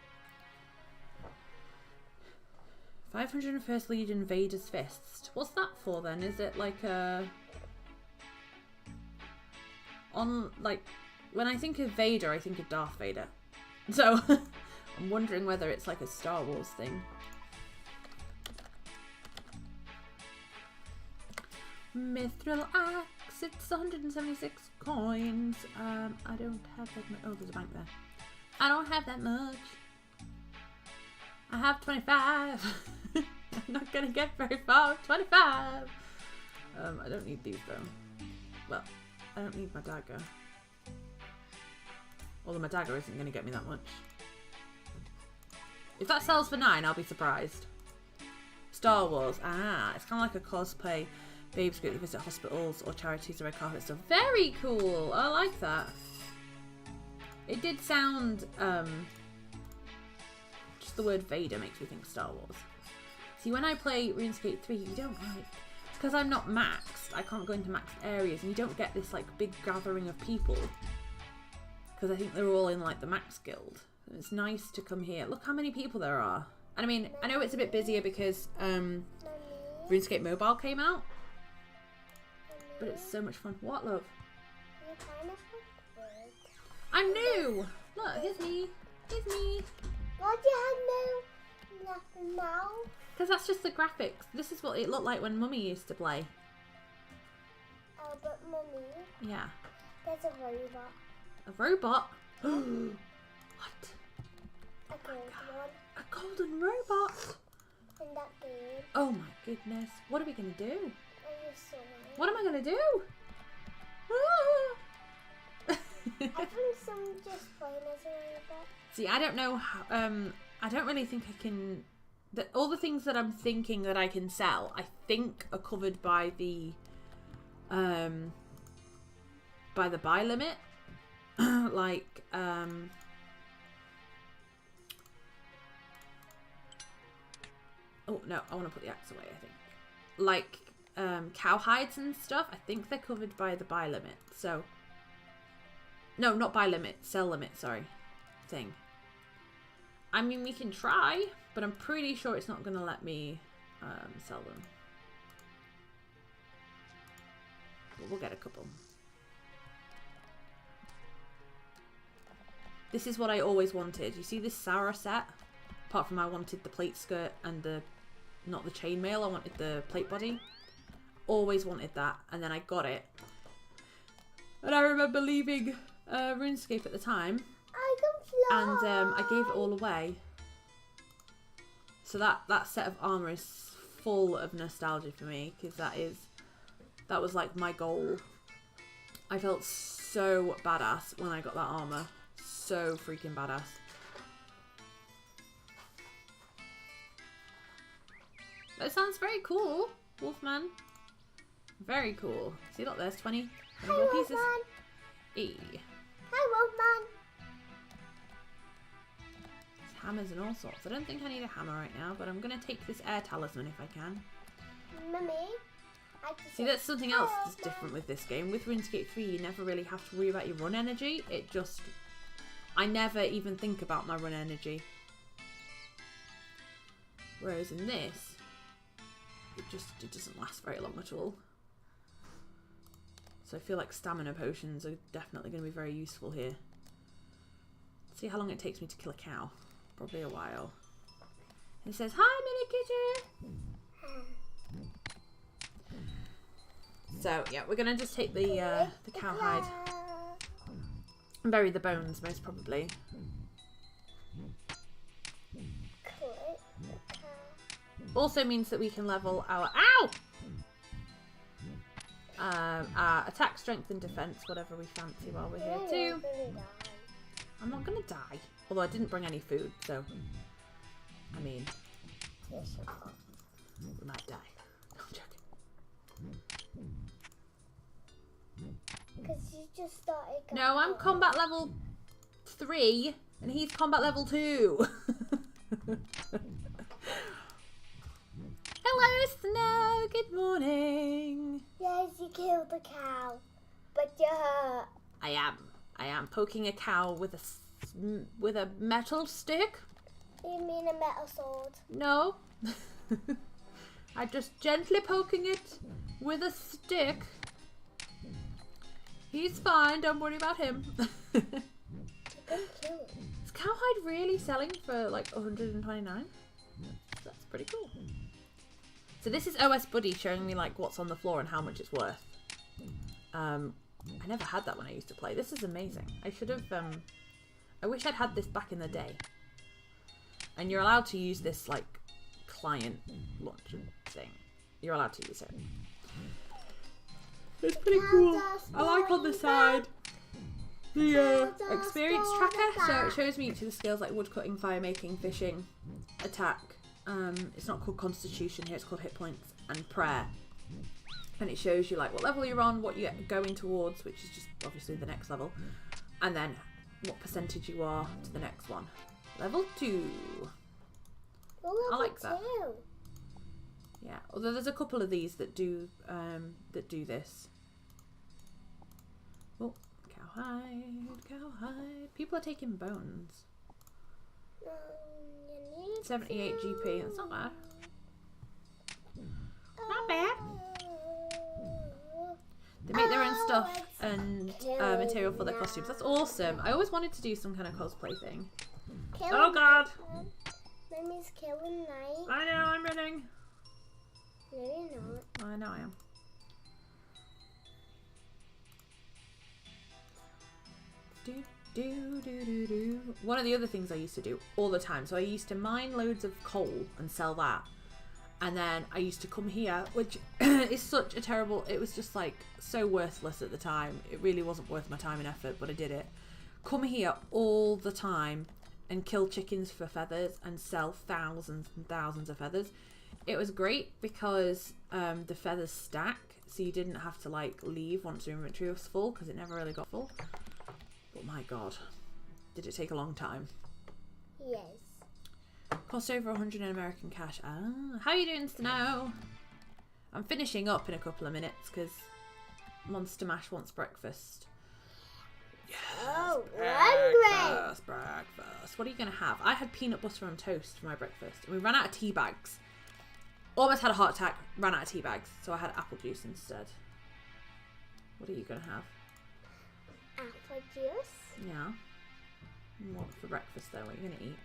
501st Legion Vader's Fist. What's that for then? Is it like a... when I think of Vader, I think of Darth Vader. So, I'm wondering whether it's like a Star Wars thing. Mithril axe, it's 176 coins. I don't have that much. Oh, there's a bank there. I don't have that much. I have 25. I'm not gonna get very far with 25. I don't need these though. Well, I don't need my dagger. Although my dagger isn't going to get me that much. If that sells for 9, I'll be surprised. Star Wars. Ah, it's kind of like a cosplay babes group that visit hospitals or charities or red carpet stuff. Very cool. I like that. It did sound, just the word Vader makes me think Star Wars. See, when I play RuneScape 3, you don't, like, because I'm not maxed, I can't go into maxed areas, and you don't get this, like, big gathering of people. Because I think they're all in, like, the max guild. And it's nice to come here. Look how many people there are. And I mean, I know it's a bit busier because, RuneScape Mobile came out. But it's so much fun. What, love? I'm new! Look, here's me. Here's me. Why do you have no mouth? Because that's just the graphics. This is what it looked like when Mummy used to play. Oh, but Mummy. Yeah. There's a robot. A robot? What? A gold one. A golden robot? In that game. Oh my goodness. What are we going to do? I just saw it. What am I going to do? I think some just plain as a robot. See, I don't know how, I don't really think I can, all the things that I'm thinking that I can sell, I think are covered by the buy limit. Like, oh no, I want to put the axe away, I think. Like, cow hides and stuff, I think they're covered by the buy limit, so. No, not buy limit, sell limit, sorry. Thing. I mean, we can try, but I'm pretty sure it's not going to let me sell them. But we'll get a couple. This is what I always wanted. You see this Sarah set? Apart from I wanted the plate skirt and the, not the chainmail, I wanted the plate body. Always wanted that, and then I got it. And I remember leaving RuneScape at the time. I can fly. And I gave it all away. So that set of armor is full of nostalgia for me, because that was like my goal. I felt so badass when I got that armor. So freaking badass. That sounds very cool, Wolfman. Very cool. See, look, there's 20 gold pieces. E. Hi, Wolfman. Hammers and all sorts. I don't think I need a hammer right now, but I'm going to take this air talisman if I can. Mummy, see, that's something else that's different with this game. With RuneScape 3, you never really have to worry about your run energy. It just... I never even think about my run energy. Whereas in this, it doesn't last very long at all. So I feel like stamina potions are definitely going to be very useful here. See how long it takes me to kill a cow. Probably a while. It says, "Hi, mini kitty." So yeah, we're gonna just take the cowhide and bury the bones, most probably. Also means that we can level our our attack, strength, and defense, whatever we fancy while we're here too. I'm not gonna die. Although I didn't bring any food, so I mean, we might die. I'm joking. Because you just started. No, I'm combat level 3, and he's combat level 2. Hello, Snow. Good morning. Yes, you killed the cow, but you're hurt. I am poking a cow with a metal stick. You mean a metal sword? No. I'm just gently poking it with a stick. He's fine, don't worry about him. You couldn't kill him. Is cowhide really selling for like 129? That's pretty cool. So this is OS Buddy showing me like what's on the floor and how much it's worth. I never had that when I used to play. This is amazing. I should have, I wish I'd had this back in the day. And you're allowed to use this, like, client launcher thing. You're allowed to use it. It's pretty cool. I like on the side the experience tracker. So it shows me each of the skills like woodcutting, fire making, fishing, attack. It's not called constitution here, it's called hit points, and prayer. And it shows you like what level you're on, what you're going towards, which is just obviously the next level, and then what percentage you are to the next one. Level 2. Oh, I like that. Two. Yeah, although there's a couple of these that do this. Oh, cowhide. People are taking bones. You need 78 to- GP. That's not bad. Not bad. They make their own stuff and material for their costumes. That's awesome. I always wanted to do some kind of cosplay thing. Oh God! Mommy's killing night. I know, I'm running. No, you're not. I know I am. Do. One of the other things I used to do all the time. So I used to mine loads of coal and sell that. And then I used to come here, which is such a terrible... It was just like so worthless at the time. It really wasn't worth my time and effort, but I did it. Come here all the time and kill chickens for feathers and sell thousands and thousands of feathers. It was great because the feathers stack, so you didn't have to like leave once your inventory was full, because it never really got full. But my God, did it take a long time. Yes. Cost over 100 in American cash. Ah, how are you doing, Snow? I'm finishing up in a couple of minutes because Monster Mash wants breakfast. Yes, Oh, breakfast. What are you going to have? I had peanut butter on toast for my breakfast. And we ran out of tea bags. Almost had a heart attack, ran out of tea bags. So I had apple juice instead. What are you going to have? Apple juice. Yeah. And what for breakfast though? What are you going to eat?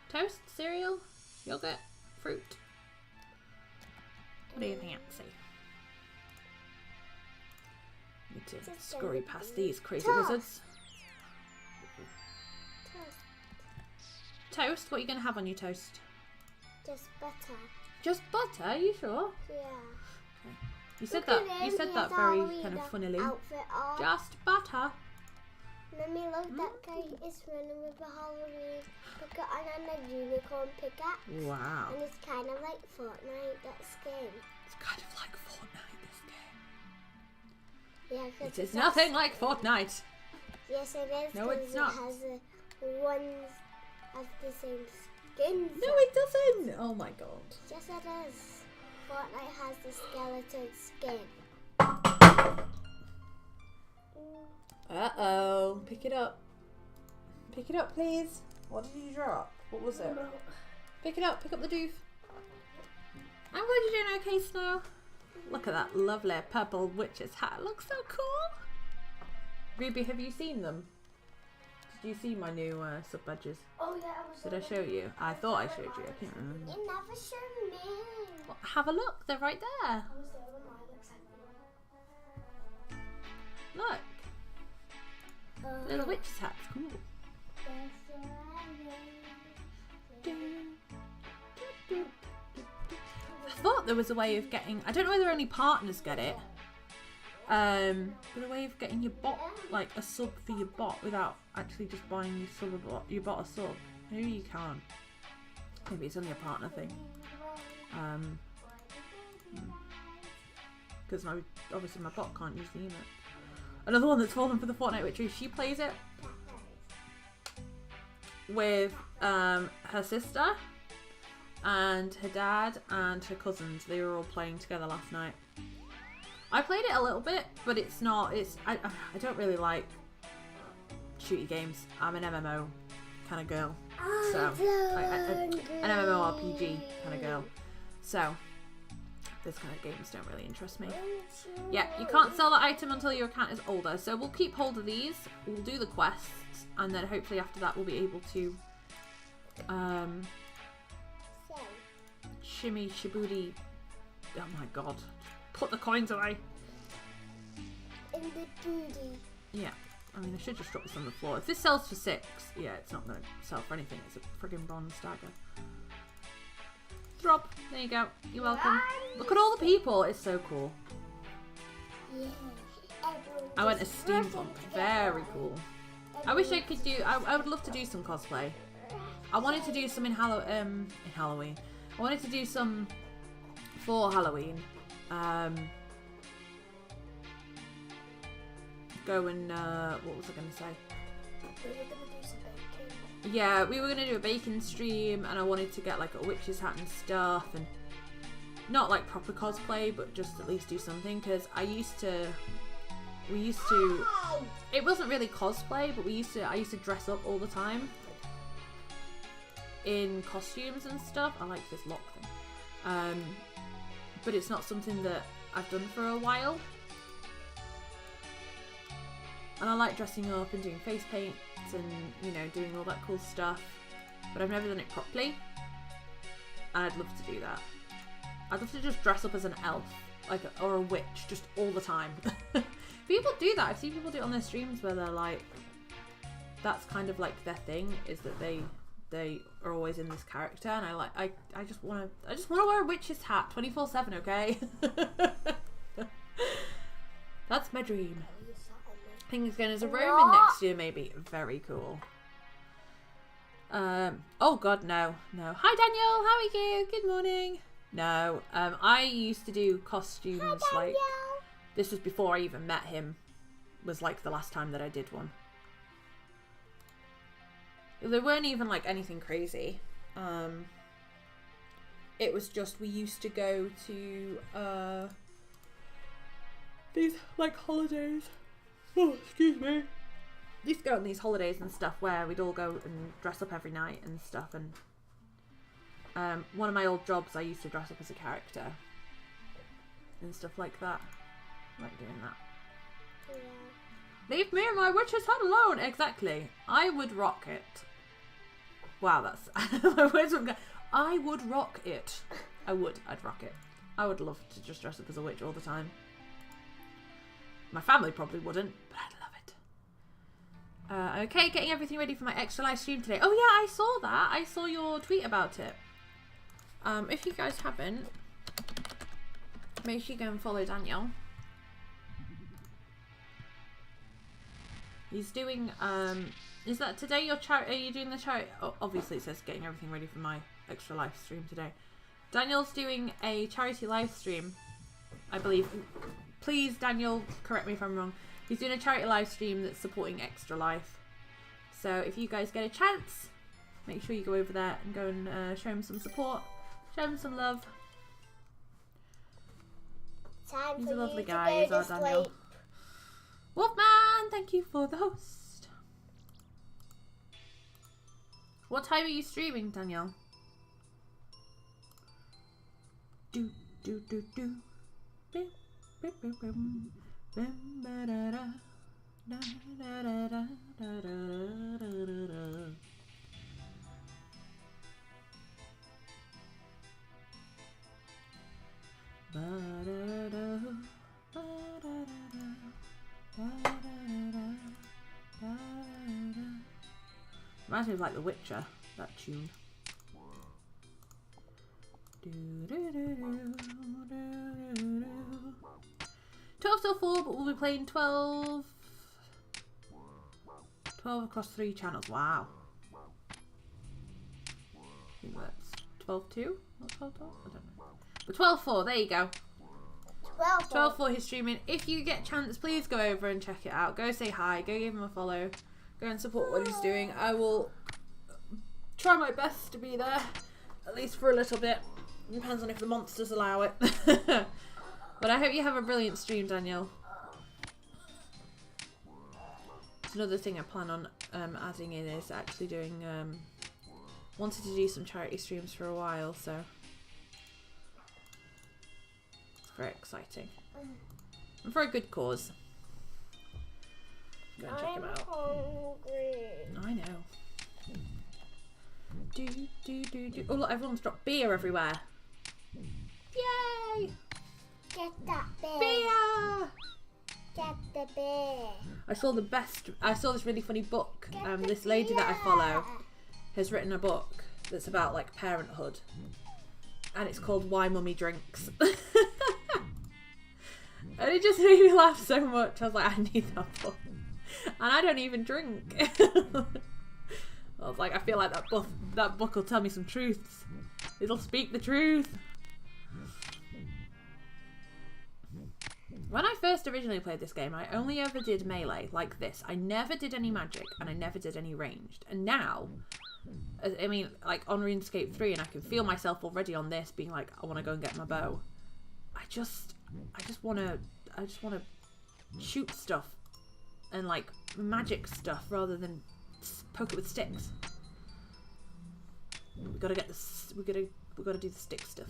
Toast, cereal, yogurt, fruit. What do you fancy? Need to scurry past these crazy wizards. Toast? What are you going to have on your toast? Just butter. Just butter? Are you sure? Yeah. Okay. You said that. You said that very kind of funnily. Just butter. Mummy, look, that guy is running with a Halloween pickaxe and a unicorn pickaxe. Wow. And it's kind of like Fortnite, that skin. It's kind of like Fortnite, this game. Yeah, 'cause It is nothing like Fortnite. Yes, it is. No, it's not. It has ones have the same skins. No, it doesn't. Oh my God. Yes, it is. Fortnite has the skeleton skin. Uh-oh. Pick it up. Pick it up, please. What did you drop? What was it? Pick it up. Pick up the doof. I'm glad you're doing okay, Snow. Look at that lovely purple witch's hat. It looks so cool. Ruby, have you seen them? Did you see my new sub badges? Oh, yeah, I was. Did I show you? I thought I showed you. I can't remember. You never showed me. Well, have a look. They're right there. I was there when mine looks like Look. Little witch's hat's cool. I thought there was a way of getting... I don't know whether only partners get it. But a way of getting your bot, like a sub for your bot without actually just buying your bot a sub. Maybe you can. Maybe it's only a partner thing. Because obviously my bot can't use the emote. Another one that's fallen for the Fortnite witchery, she plays it with her sister and her dad and her cousins. They were all playing together last night. I played it a little bit, but it's not. I don't really like shooty games. I'm an MMO kind of girl, so an MMORPG kind of girl. So this kind of games don't really interest me. Yeah, you can't sell that item until your account is older. So we'll keep hold of these. We'll do the quests, and then hopefully after that we'll be able to shimmy shabooty. Oh my God. Put the coins away. in the booty. Yeah. I mean, I should just drop this on the floor. If this sells for 6, yeah, it's not going to sell for anything. It's a friggin' bronze dagger. Drop. There you go. You're welcome. Look at all the people. It's so cool. Yeah. I went as steampunk. Very cool. I wish I could do... I would love to do some cosplay. I wanted to do some in Halloween. I wanted to do some for Halloween. go and what was I going to say? We were going to do some baking. Yeah, we were going to do a baking stream, and I wanted to get like a witch's hat and stuff, and not like proper cosplay, but just at least do something, because we used to, it wasn't really cosplay, but I used to dress up all the time in costumes and stuff. I like this lock thing. But it's not something that I've done for a while. And I like dressing up and doing face paints and, you know, doing all that cool stuff. But I've never done it properly. And I'd love to do that. I'd love to just dress up as an elf, like, or a witch, just all the time. People do that. I've seen people do it on their streams where they're like, that's kind of like their thing, is that they are always in this character, and I just want to wear a witch's hat 24/7, okay? That's my dream. I think it's going as a Roman next year, maybe. Very cool. Oh god, no. Hi Daniel, how are you? Good morning. No, I used to do costumes. Hi, like, this was before I even met him. Was like the last time that I did one. They weren't even like anything crazy. It was just, we used to go to these like holidays. Oh, excuse me. We used to go on these holidays and stuff where we'd all go and dress up every night and stuff. And one of my old jobs, I used to dress up as a character and stuff like that. I like doing that. Yeah. Leave me and my witch's hat alone. Exactly. I would rock it. Wow, that's my words wouldn't go. I would rock it. I'd rock it. I would love to just dress up as a witch all the time. My family probably wouldn't, but I'd love it. Okay, getting everything ready for my extra live stream today. Oh yeah, I saw that. I saw your tweet about it. If you guys haven't, make sure you go and follow Daniel. He's doing, is that today your charity? Are you doing the charity? Oh, obviously it says getting everything ready for my extra live stream today. Daniel's doing a charity live stream, I believe. Please, Daniel, correct me if I'm wrong. He's doing a charity live stream that's supporting Extra Life. So if you guys get a chance, make sure you go over there and go and show him some support. Show him some love. He's a lovely guy, is our Daniel. Sleep. Wolfman, thank you for the host. What time are you streaming, Daniel? Do. Reminds me of like The Witcher, that tune. 12 till 4, but we'll be playing 12 across 3 channels. Wow. I think that's 12-2? Not 12-12? I don't know. But 12-4, there you go. 12-4 he's streaming. If you get a chance, please go over and check it out. Go say hi, go give him a follow, go and support what he's doing. I will try my best to be there, at least for a little bit. Depends on if the monsters allow it. But I hope you have a brilliant stream, Daniel. It's another thing I plan on adding in is actually doing, wanted to do some charity streams for a while, so it's very exciting. And for a good cause. Go and check him out. Hungry. I know. Oh look, everyone's dropped beer everywhere. Yay! Get that beer. Beer! Get the beer. I saw this really funny book. This lady that I follow has written a book that's about like parenthood. And it's called Why Mummy Drinks. And it just made me laugh so much. I was like, I need that book. And I don't even drink. I was like, I feel like that book will tell me some truths. It'll speak the truth. When I first originally played this game, I only ever did melee like this. I never did any magic and I never did any ranged. And now, I mean, like on RuneScape 3, and I can feel myself already on this being like, I want to go and get my bow. I just want to shoot stuff and like magic stuff rather than poke it with sticks. We gotta get this. We gotta do the stick stuff.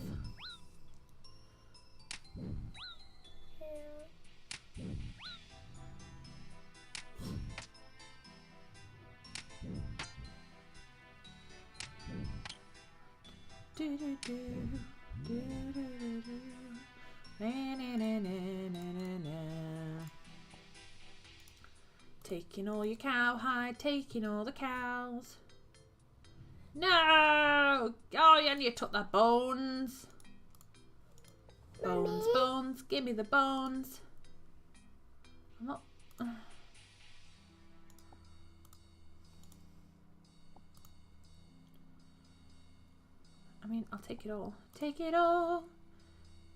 Taking all your cowhide, taking all the cows. No! Oh, yeah, and you took the bones. Bones, Mommy? bones, give me the bones. I'm not... I mean, I'll take it all. Take it all.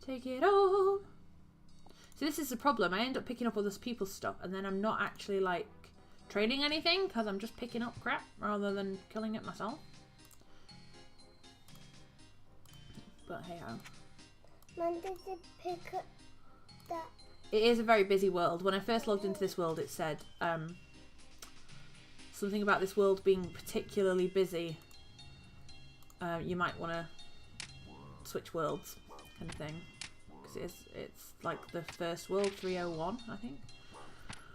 Take it all. So this is the problem. I end up picking up all this people's stuff and then I'm not actually like trading anything because I'm just picking up crap rather than killing it myself. But hey ho. When did you pick up that? It is a very busy world. When I first logged into this world, it said something about this world being particularly busy. You might want to switch worlds, kind of thing, because it's like the first world, 301, I think.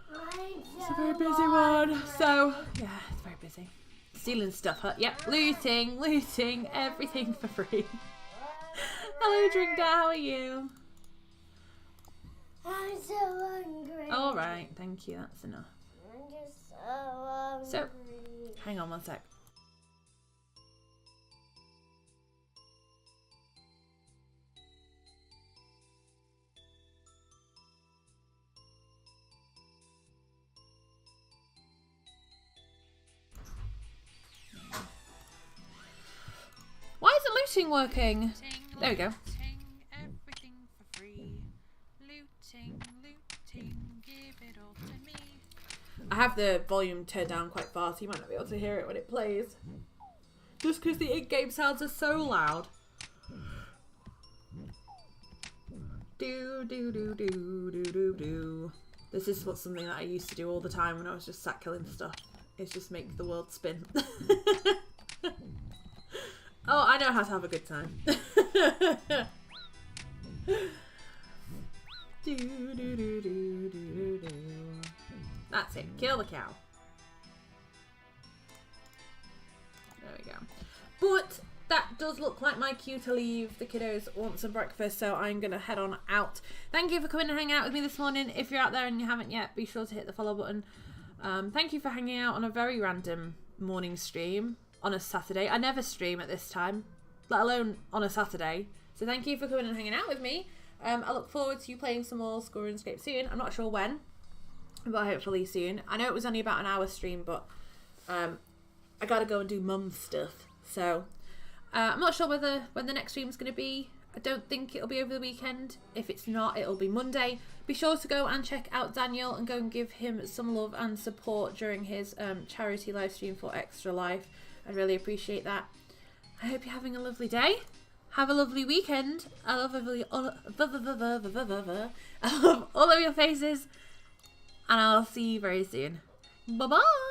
It's a very busy one. So yeah, it's very busy. Stealing stuff, huh? Yep, looting, everything for free. Hello, Drinker, how are you? I'm so hungry. All right, thank you. That's enough. I'm just so hungry. So, hang on one sec. Why isn't looting working? There we go. Everything for free. Looting, give it all to me. I have the volume turned down quite far, so you might not be able to hear it when it plays. Just because the in-game sounds are so loud. Do do do do do do do. This is something that I used to do all the time when I was just sat killing stuff. Is just make the world spin. Oh, I know how to have a good time. Do, do, do, do, do, do, do. That's it. Kill the cow. There we go. But that does look like my cue to leave. The kiddos want some breakfast, so I'm going to head on out. Thank you for coming and hanging out with me this morning. If you're out there and you haven't yet, be sure to hit the follow button. Thank you for hanging out on a very random morning stream on a Saturday. I never stream at this time, let alone on a Saturday. So thank you for coming and hanging out with me. I look forward to you playing some more RuneScape soon. I'm not sure when, but hopefully soon. I know it was only about an hour stream, but I gotta go and do mum stuff. So I'm not sure when the next stream's going to be. I don't think it'll be over the weekend. If it's not, it'll be Monday. Be sure to go and check out Daniel and go and give him some love and support during his charity live stream for Extra Life. I'd really appreciate that. I hope you're having a lovely day. Have a lovely weekend. I love all of your faces. And I'll see you very soon. Bye-bye.